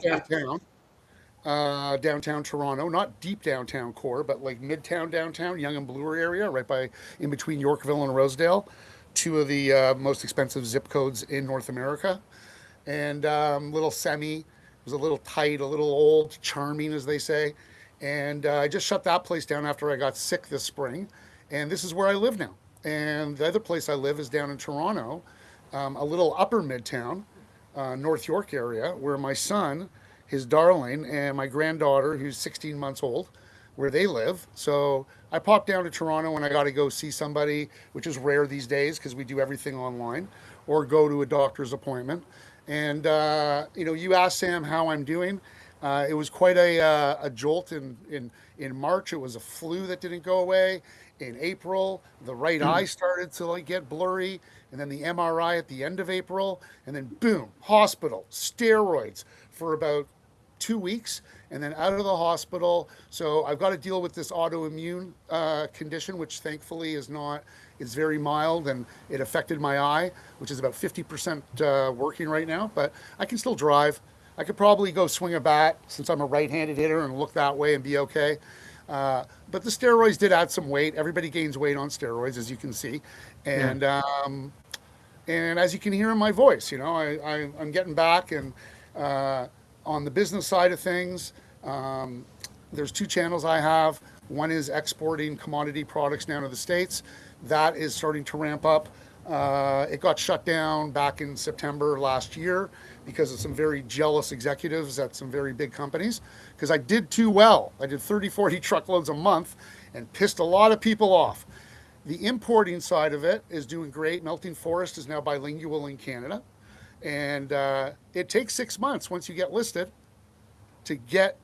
downtown Toronto, not deep downtown core, but like midtown downtown, Yonge and Bloor area, right in between Yorkville and Rosedale, 2 of the most expensive zip codes in North America. And little semi, it was a little tight, a little old, charming, as they say. And I just shut that place down after I got sick this spring. And this is where I live now. And the other place I live is down in Toronto, a little upper midtown, North York area, where my son, his darling, and my granddaughter, who's 16 months old, where they live. So I pop down to Toronto when I got to go see somebody, which is rare these days because we do everything online, or go to a doctor's appointment. And, you asked Sam how I'm doing. It was quite a jolt in March. It was a flu that didn't go away. In April, the right eye started to like get blurry, and then the MRI at the end of April, and then boom, hospital, steroids for about 2 weeks, and then out of the hospital. So I've got to deal with this autoimmune condition, which thankfully is very mild, and it affected my eye, which is about 50% working right now. But I can still drive. I could probably go swing a bat since I'm a right-handed hitter and look that way and be okay. But the steroids did add some weight. Everybody gains weight on steroids, as you can see, and as you can hear in my voice, I'm getting back. And on the business side of things, there's 2 channels I have. One is exporting commodity products down to the States. That is starting to ramp up. It got shut down back in September last year because of some very jealous executives at some very big companies, because I did too well. I did 30, 40 truckloads a month and pissed a lot of people off. The importing side of it is doing great. Melting Forest is now bilingual in Canada. And it takes 6 months once you get listed to get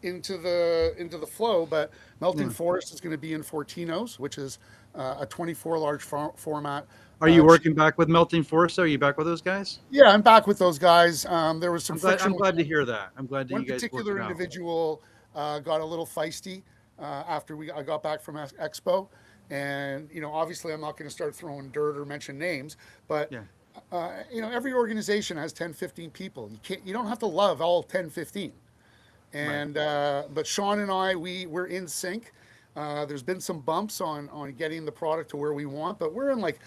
into the flow. But Melting Forest is going to be in Fortinos, which is a 24 large format. Are you working back with Melting Forest? Are you back with those guys? Yeah, I'm back with those guys. There was some friction. I'm glad to hear that. I'm glad that One you guys particular worked it out. individual got a little feisty after I got back from Expo. And, obviously I'm not going to start throwing dirt or mention names, but every organization has 10, 15 people. You don't have to love all 10, 15. And, but Sean and I, we're in sync. There's been some bumps on getting the product to where we want, but we're in like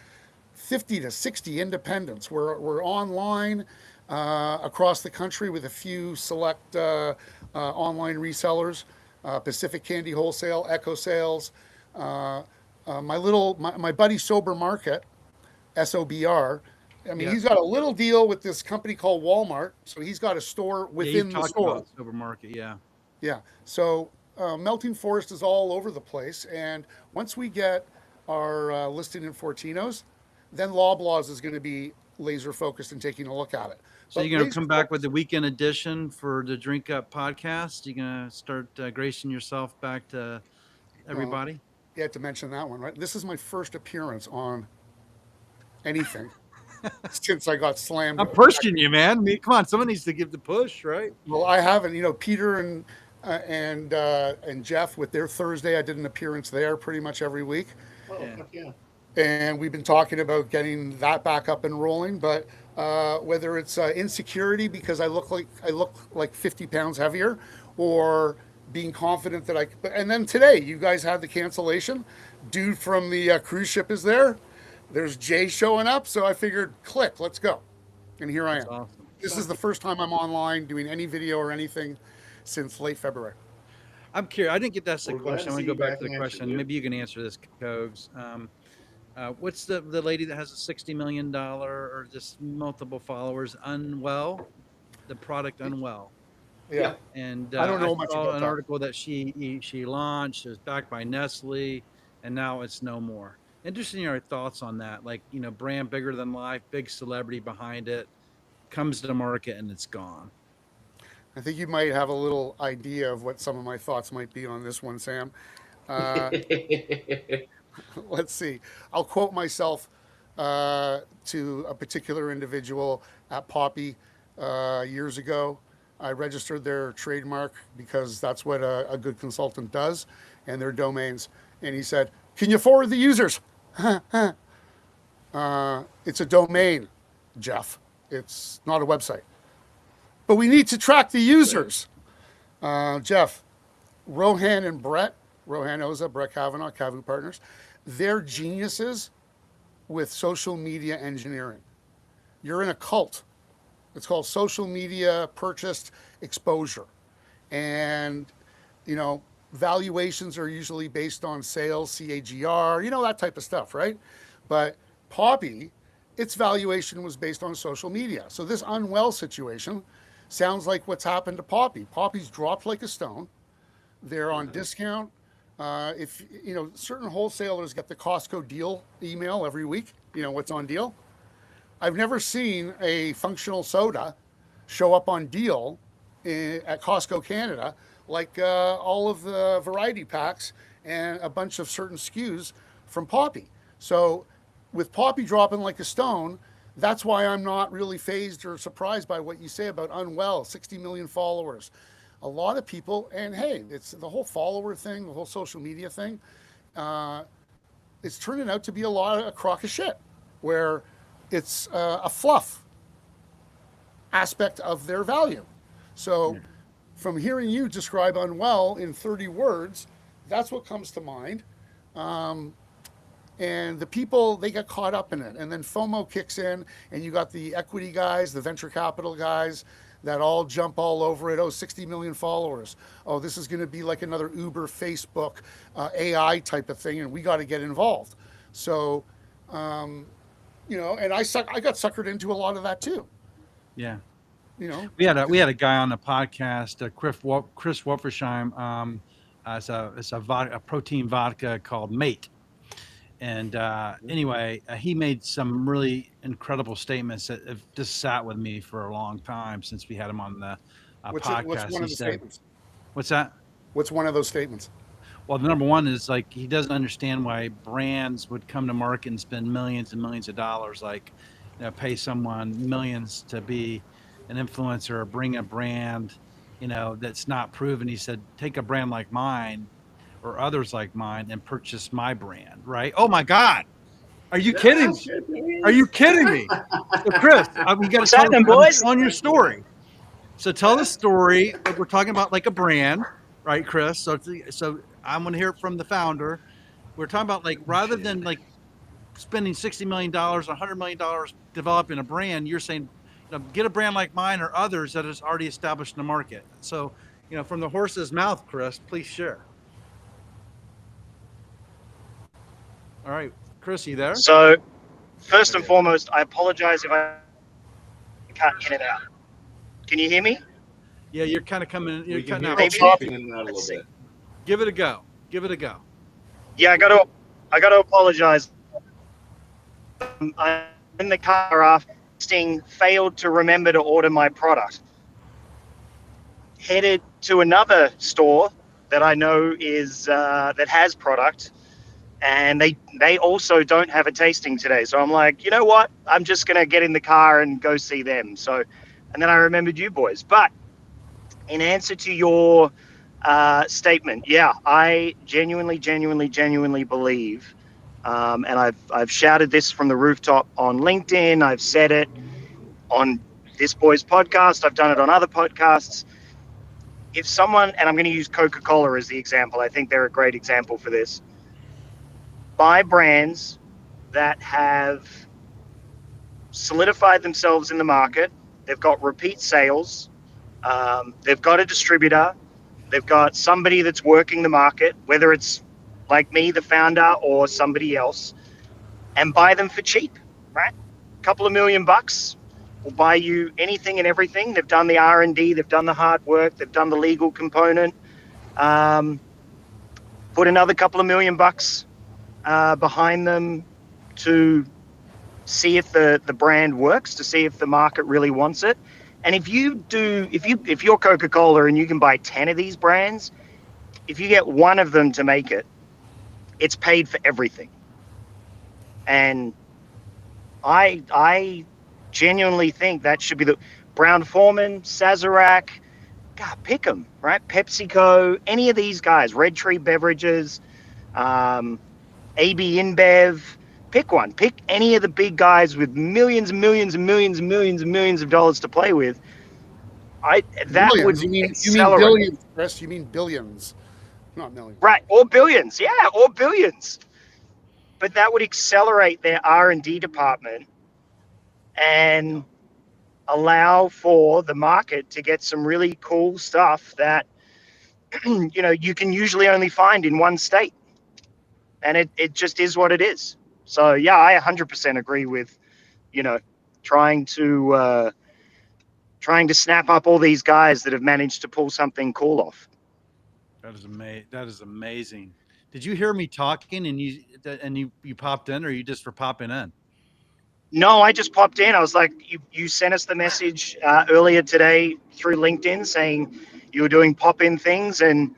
50 to 60 independents. We're online across the country with a few select online resellers, Pacific Candy Wholesale, Echo Sales, my buddy Sober Market, SOBR. I mean, he's got a little deal with this company called Walmart, so he's got a store within the store. Supermarket, yeah. Yeah. So Melting Forest is all over the place, and once we get our listing in Fortinos, then Loblaws is going to be laser focused and taking a look at it. So you're going to come back with the weekend edition for the Drink Up podcast? You're going to start gracing yourself back to everybody? You had to mention that one, right? This is my first appearance on anything since I got slammed. I'm pushing you, man. I mean, come on, someone needs to give the push, right? Well, I haven't. Peter and Jeff with their Thursday, I did an appearance there pretty much every week. Oh, yeah. And we've been talking about getting that back up and rolling. But whether it's insecurity because I look like 50 pounds heavier, or being confident that and then today you guys had the cancellation. Dude from the cruise ship is there. There's Jay showing up. So I figured, click, let's go. And here I am. Awesome. This is the first time I'm online doing any video or anything since late February. I'm curious. I didn't get to ask the We're glad question. to I'm going see to you go back back to the and answer question. you. Maybe you can answer this, Cogs. What's the lady that has a $60 million or just multiple followers, Unwell? The product Unwell. Yeah. And I don't know much saw about an that. article that she launched. It was backed by Nestle, and now it's no more. Interesting your thoughts on that. Like, brand bigger than life, big celebrity behind it, comes to the market and it's gone. I think you might have a little idea of what some of my thoughts might be on this one, Sam. Let's see. I'll quote myself to a particular individual at Poppy years ago. I registered their trademark because that's what a good consultant does, and their domains. And he said, "Can you forward the users?" It's a domain, Jeff. It's not a website. But we need to track the users. Jeff, Rohan and Brett, Rohan Oza, Brett Kavanaugh, Kavu Partners, they're geniuses with social media engineering. You're in a cult. It's called social media purchased exposure. And, valuations are usually based on sales, CAGR, that type of stuff, right? But Poppy, its valuation was based on social media. So this Unwell situation sounds like what's happened to Poppy. Poppy's dropped like a stone. They're on discount. If certain wholesalers get the Costco deal email every week, what's on deal. I've never seen a functional soda show up on deal at Costco Canada, like all of the variety packs and a bunch of certain SKUs from Poppy. So with Poppy dropping like a stone, that's why I'm not really phased or surprised by what you say about Unwell, 60 million followers. A lot of people, and hey, it's the whole follower thing, the whole social media thing. It's turning out to be a crock of shit, where it's a fluff aspect of their value. So, from hearing you describe Unwell in 30 words, that's what comes to mind. And the people, they get caught up in it. And then FOMO kicks in, and you got the equity guys, the venture capital guys that all jump all over it. Oh, 60 million followers. Oh, this is going to be like another Uber, Facebook, AI type of thing, and we got to get involved. So, and I got suckered into a lot of that too. Yeah. We had a guy on the podcast, Chris Wolfersheim. It's a protein vodka called Mate. And anyway, he made some really incredible statements that have just sat with me for a long time since we had him on the podcast. What's one of the statements? What's that? What's one of those statements? Well, the number one is like he doesn't understand why brands would come to market and spend millions and millions of dollars, like pay someone millions to be an influencer or bring a brand, that's not proven. He said, take a brand like mine or others like mine and purchase my brand, right? Oh my God. Are you kidding me? Are you kidding me? So Chris, we got to tell boys? On your story. So tell the story. We're talking about like a brand, right, Chris? So I'm going to hear it from the founder. We're talking about like, rather than like spending $60 million, $100 million developing a brand, you're saying, get a brand like mine or others that is already established in the market. So, from the horse's mouth, Chris, please share. All right, Chris, you there? So, first and foremost, I apologize if I cut in and out. Can you hear me? Yeah, you're kind of coming. You're cutting out. Maybe. Popping in and out a little bit. Give it a go. Give it a go. Yeah, I got to apologize. I'm in the car after failed to remember to order my product. Headed to another store that I know is that has product, and they also don't have a tasting today. So I'm like, you know what? I'm just gonna get in the car and go see them. So, and then I remembered you boys. But in answer to your statement, yeah, I genuinely believe, and I've shouted this from the rooftop on LinkedIn. I've said it on this boys podcast. I've done it on other podcasts. If someone, and I'm going to use Coca-Cola as the example, I think they're a great example for this. Buy brands that have solidified themselves in the market. They've got repeat sales. They've got a distributor. They've got somebody that's working the market, whether it's like me, the founder, or somebody else, and buy them for cheap, right? A couple of $1 million will buy you anything and everything. They've done the R&D, they've done the hard work, they've done the legal component. Put another couple of $1 million behind them to see if the brand works, to see if the market really wants it. And if you're Coca-Cola and you can buy 10 of these brands, if you get one of them to make it, it's paid for everything. And I genuinely think that should be the Brown-Forman, Sazerac, God, pick them, right? PepsiCo, any of these guys, Red Tree Beverages, AB InBev, pick one. Pick any of the big guys with millions and millions and millions and millions and millions of dollars to play with. Billions. You mean billions, Chris? You mean billions, not millions. Right, or billions. Yeah, or billions. But that would accelerate their R&D department and allow for the market to get some really cool stuff that you can usually only find in one state. And it just is what it is. So yeah, I 100% agree with trying to snap up all these guys that have managed to pull something cool off. That is amazing. Did you hear me talking and you popped in, or you just for popping in? No, I just popped in. I was like, you sent us the message earlier today through LinkedIn saying you were doing pop-in things, and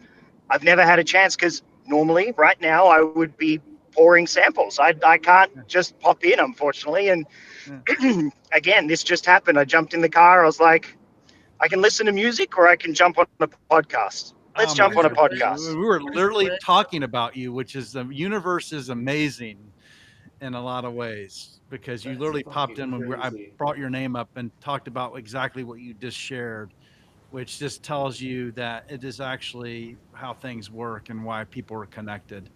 I've never had a chance because normally right now I would be pouring samples. I can't just pop in, unfortunately. And again, this just happened. I jumped in the car. I was like, I can listen to music or I can jump on a podcast. Let's Oh jump my on a goodness. podcast. We were literally talking about you, which is the universe is amazing in a lot of ways because you That's literally popped in fucking when I crazy. brought your name up and talked about exactly what you just shared, which just tells you that it is actually how things work and why people are connected.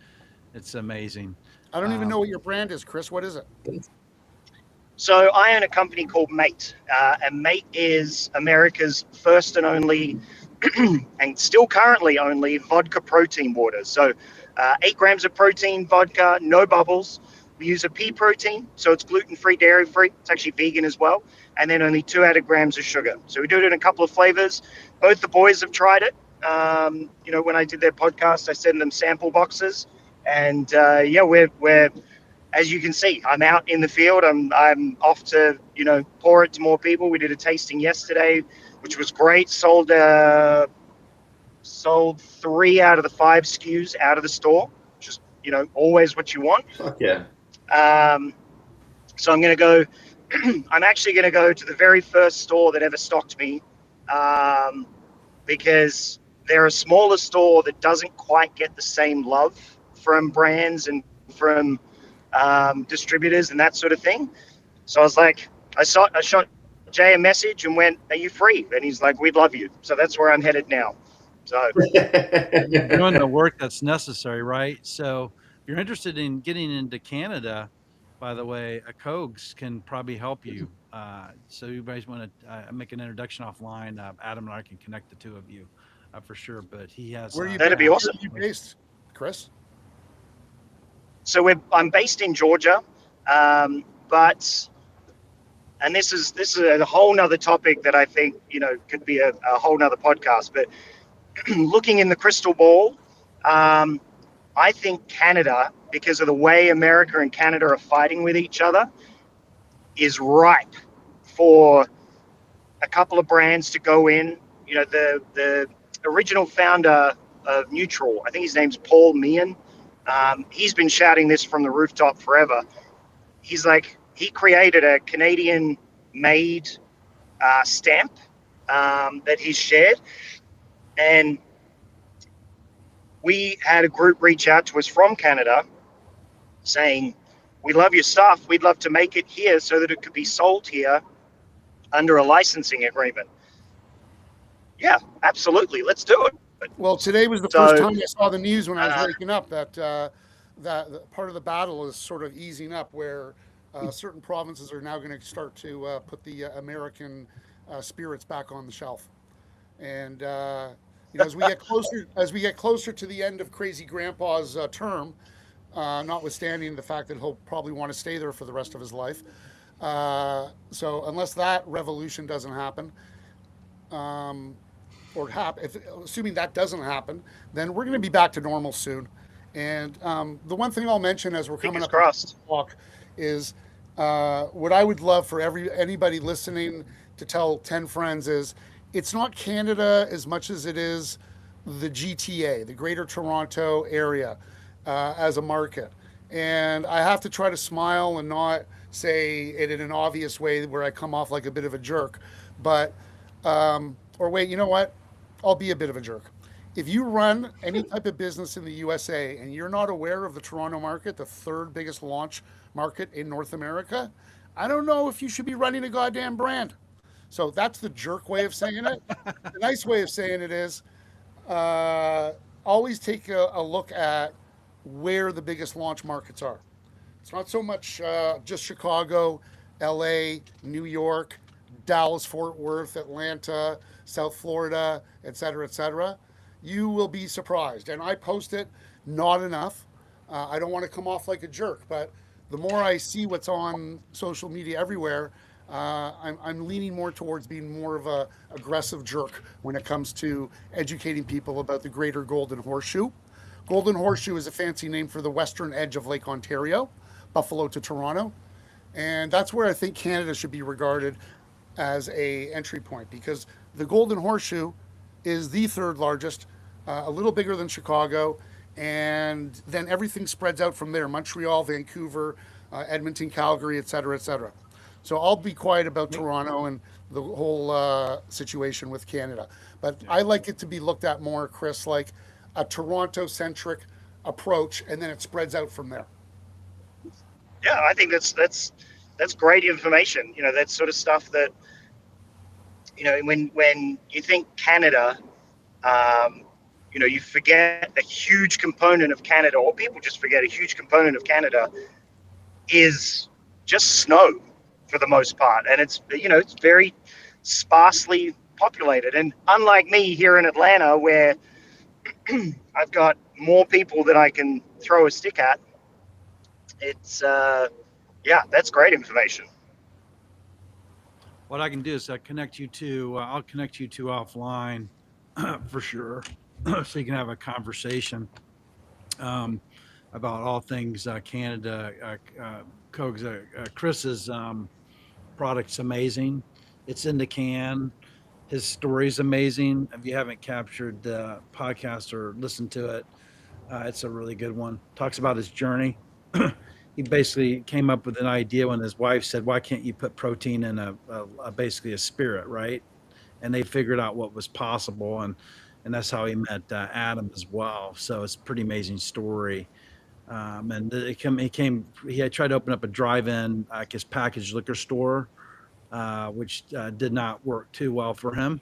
It's amazing. I don't even know what your brand is, Chris. What is it? So I own a company called Mate, and Mate is America's first and only, and still currently only, vodka protein water. So 8 grams of protein, vodka, no bubbles. We use a pea protein, so it's gluten-free, dairy-free. It's actually vegan as well. And then only 2 added grams of sugar. So we do it in a couple of flavors. Both the boys have tried it. When I did their podcast, I sent them sample boxes. And we're as you can see, I'm out in the field. I'm off to pour it to more people. We did a tasting yesterday, which was great. Sold 3 out of the 5 SKUs out of the store. Just always what you want. Fuck yeah. So I'm going to go. I'm actually going to go to the very first store that ever stocked me, because they're a smaller store that doesn't quite get the same love from brands and from distributors and that sort of thing. So I was like, I shot Jay a message and went, "Are you free?" And he's like, "We'd love you." So that's where I'm headed now. So You're doing the work that's necessary, right? So if you're interested in getting into Canada, by the way, a Cogs can probably help you. So you guys want to make an introduction offline. Adam and I can connect the two of you for sure. But he has. Where are you? That'd be awesome. Where are you based, Chris? So I'm based in Georgia, but and this is a whole nother topic that I think could be a whole nother podcast. But looking in the crystal ball, I think Canada, because of the way America and Canada are fighting with each other, is ripe for a couple of brands to go in. The original founder of Neutral, I think his name's Paul Meehan. He's been shouting this from the rooftop forever. He's like, he created a Canadian-made stamp that he's shared. And we had a group reach out to us from Canada saying, "We love your stuff. We'd love to make it here so that it could be sold here under a licensing agreement." Yeah, absolutely. Let's do it. Well, today was the first time I saw the news when I was waking up that that part of the battle is sort of easing up, where certain provinces are now going to start to put the American spirits back on the shelf. And as we get closer to the end of Crazy Grandpa's term, notwithstanding the fact that he'll probably want to stay there for the rest of his life. So unless that revolution doesn't happen, assuming that doesn't happen, then we're going to be back to normal soon. And the one thing I'll mention as we're coming up crossed. talk is what I would love for anybody listening to tell 10 friends is, it's not Canada as much as it is the GTA, the Greater Toronto area, as a market. And I have to try to smile and not say it in an obvious way where I come off like a bit of a jerk. But, or wait, you know what? I'll be a bit of a jerk. If you run any type of business in the USA and you're not aware of the Toronto market, the 3rd biggest launch market in North America, I don't know if you should be running a goddamn brand. So that's the jerk way of saying it. The nice way of saying it is, always take a look at where the biggest launch markets are. It's not so much just Chicago, LA, New York, Dallas, Fort Worth, Atlanta, South Florida, et cetera, et cetera. You will be surprised. And I post it not enough. I don't want to come off like a jerk, but the more I see what's on social media everywhere, I'm leaning more towards being more of a aggressive jerk when it comes to educating people about the Greater Golden Horseshoe. Golden Horseshoe is a fancy name for the western edge of Lake Ontario, Buffalo to Toronto. And that's where I think Canada should be regarded as a entry point, because the Golden Horseshoe is the third largest, a little bigger than Chicago, and then everything spreads out from there: Montreal, Vancouver, Edmonton, Calgary, et cetera, et cetera. So I'll be quiet about Toronto and the whole situation with Canada, but I like it to be looked at more, Chris, like a Toronto-centric approach, and then it spreads out from there. Yeah, I think that's great information. You know, that sort of stuff that, you know, when you think Canada, you know, you forget a huge component of Canada, or people just forget a huge component of Canada is just snow for the most part, and it's, you know, it's very sparsely populated. And unlike me here in Atlanta, where I've got more people that I can throw a stick at, it's yeah, that's great information. What I can do is connect you to, I'll connect you to offline for sure, so you can have a conversation about all things Canada. Coke's, Chris's product's amazing. It's in the can. His story's amazing. If you haven't captured the podcast or listened to it, it's a really good one. Talks about his journey. He basically came up with an idea when his wife said, "Why can't you put protein in a basically a spirit, right?" And they figured out what was possible, and that's how he met Adam as well. So it's a pretty amazing story. And he had tried to open up a drive-in, like his packaged liquor store, which did not work too well for him.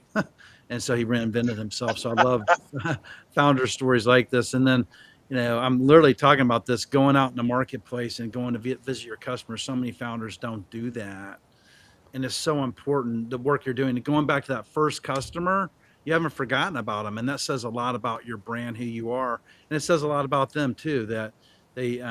And so he reinvented himself. So I love founder stories like this. And then, you know, I'm literally talking about this, going out in the marketplace and going to visit your customers. So many founders don't do that. And it's so important, the work you're doing. Going back to that first customer, you haven't forgotten about them. And that says a lot about your brand, who you are. And it says a lot about them too, that they,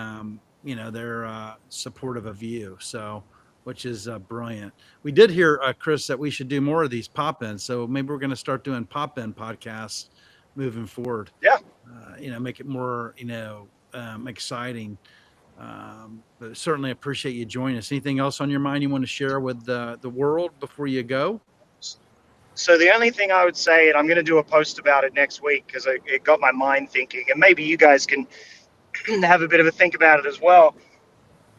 you know, they're supportive of you. So, which is brilliant. We did hear, Chris, that we should do more of these pop-ins. So maybe we're going to start doing pop-in podcasts moving forward. Yeah. You know, make it more, you know, exciting. But certainly appreciate you joining us. Anything else on your mind you want to share with the world before you go? So the only thing I would say, and I'm going to do a post about it next week because it got my mind thinking, and maybe you guys can have a bit of a think about it as well.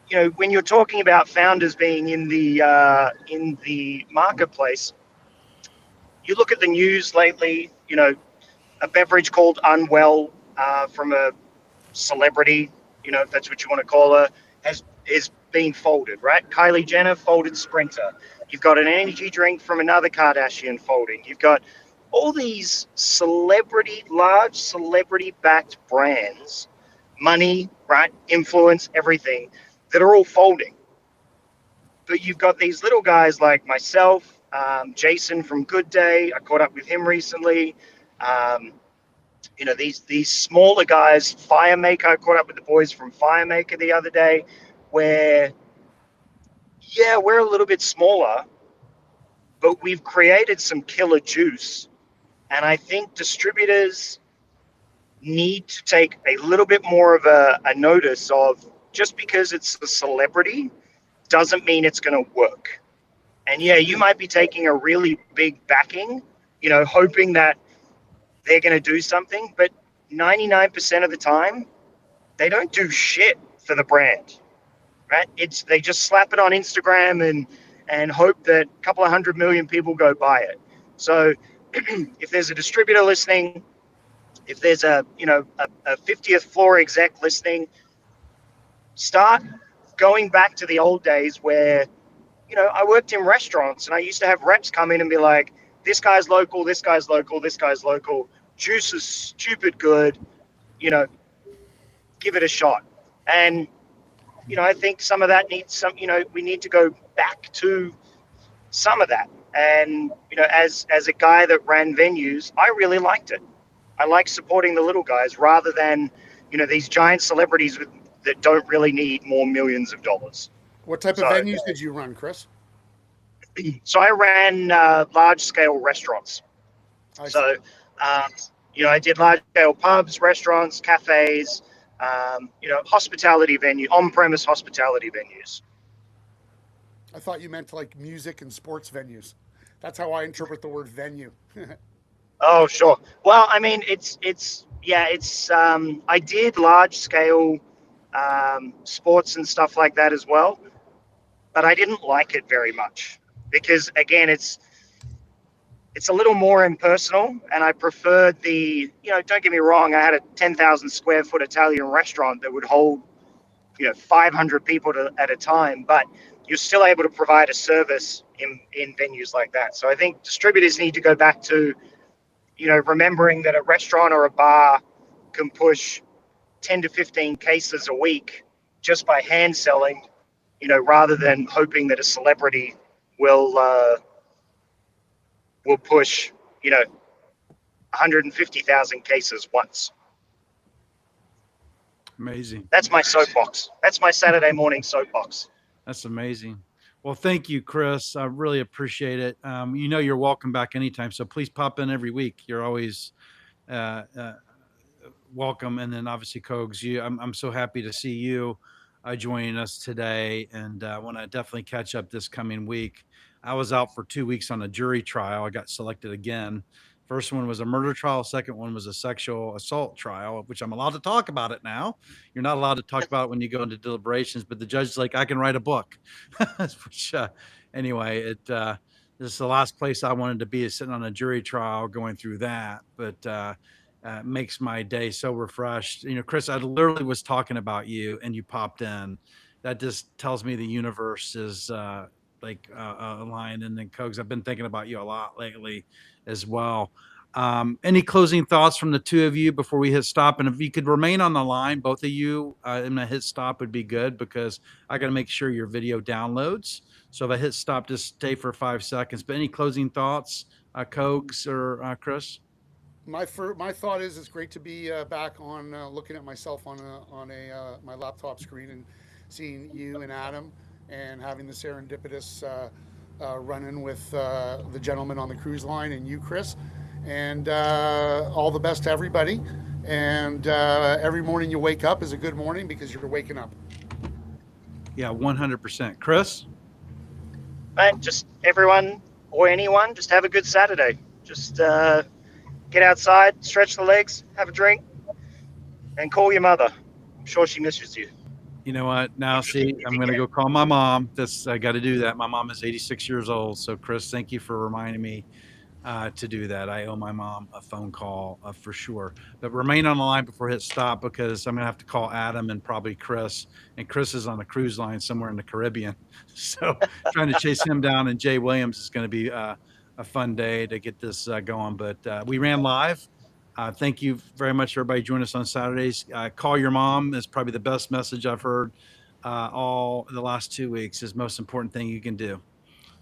You know, when you're talking about founders being in the marketplace, you look at the news lately. You know, a beverage called Unwell from a celebrity, you know, if that's what you want to call her, is being folded, right? Kylie Jenner folded Sprinter. You've got an energy drink from another Kardashian folding. You've got all these large celebrity-backed brands, money, right, influence, everything, that are all folding. But you've got these little guys like myself, Jason from Good Day. I caught up with him recently. You know, these smaller guys, Firemaker. I caught up with the boys from Firemaker the other day, where, yeah, we're a little bit smaller, but we've created some killer juice. And I think distributors need to take a little bit more of a notice of, just because it's a celebrity doesn't mean it's going to work. And yeah, you might be taking a really big backing, you know, hoping that they're going to do something, but 99% of the time, they don't do shit for the brand, right? They just slap it on Instagram and hope that a couple of 100 million people go buy it. So if there's a distributor listening, if there's a 50th floor exec listening, start going back to the old days where, you know, I worked in restaurants and I used to have reps come in and be like, this guy's local, this guy's local, this guy's local. Juice is stupid good, you know, give it a shot. And, you know, I think some of that needs we need to go back to some of that. And, you know, as a guy that ran venues, I really liked it. I like supporting the little guys rather than, you know, these giant celebrities that don't really need more millions of dollars. What type of venues did you run, Chris? So I ran large-scale restaurants. So, you know, I did large-scale pubs, restaurants, cafes, you know, hospitality venue, on-premise hospitality venues. I thought you meant like music and sports venues. That's how I interpret the word venue. Oh, sure. Well, I mean, yeah, I did large scale sports and stuff like that as well, but I didn't like it very much because again, it's a little more impersonal, and I preferred don't get me wrong, I had a 10,000 square foot Italian restaurant that would hold 500 people at a time, but you're still able to provide a service in venues like that. So I think distributors need to go back to remembering that a restaurant or a bar can push 10 to 15 cases a week just by hand selling, rather than hoping that a celebrity will push 150,000 cases once. Amazing. That's my soapbox. That's my Saturday morning soapbox. That's amazing. Well, thank you, Chris. I really appreciate it. You're welcome back anytime. So please pop in every week. You're always welcome. And then obviously, Cogs, I'm so happy to see you joining us today. And I want to definitely catch up this coming week. I was out for 2 weeks on a jury trial. I got selected again. First one was a murder trial. Second one was a sexual assault trial, which I'm allowed to talk about it now. You're not allowed to talk about it when you go into deliberations, but the judge's like, I can write a book. Which, anyway, this is the last place I wanted to be, is sitting on a jury trial going through that. But makes my day so refreshed. Chris, I literally was talking about you and you popped in. That just tells me the universe is aligned. And then Cogs, I've been thinking about you a lot lately as well. Any closing thoughts from the two of you before we hit stop? And if you could remain on the line, both of you, and I hit stop would be good, because I got to make sure your video downloads. So if I hit stop, just stay for 5 seconds. But any closing thoughts, Cogs or Chris? My thought is it's great to be back on looking at myself on my laptop screen and seeing you and Adam, and having the serendipitous run-in with the gentleman on the cruise line and you, Chris. And all the best to everybody. And every morning you wake up is a good morning because you're waking up. Yeah, 100%. Chris? Mate, just everyone or anyone, just have a good Saturday. Just get outside, stretch the legs, have a drink, and call your mother. I'm sure she misses you. You know what? Now, see, I'm going to go call my mom. I got to do that. My mom is 86 years old. So, Chris, thank you for reminding me to do that. I owe my mom a phone call for sure. But remain on the line before I hit stop, because I'm going to have to call Adam and probably Chris. And Chris is on a cruise line somewhere in the Caribbean. So trying to chase him down, and Jay Williams is going to be a fun day to get this going. But we ran live. Thank you very much, everybody. Join us on Saturdays. Call your mom is probably the best message I've heard all the last 2 weeks. Is the most important thing you can do.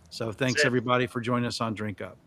So thanks, everybody, for joining us on Drink Up.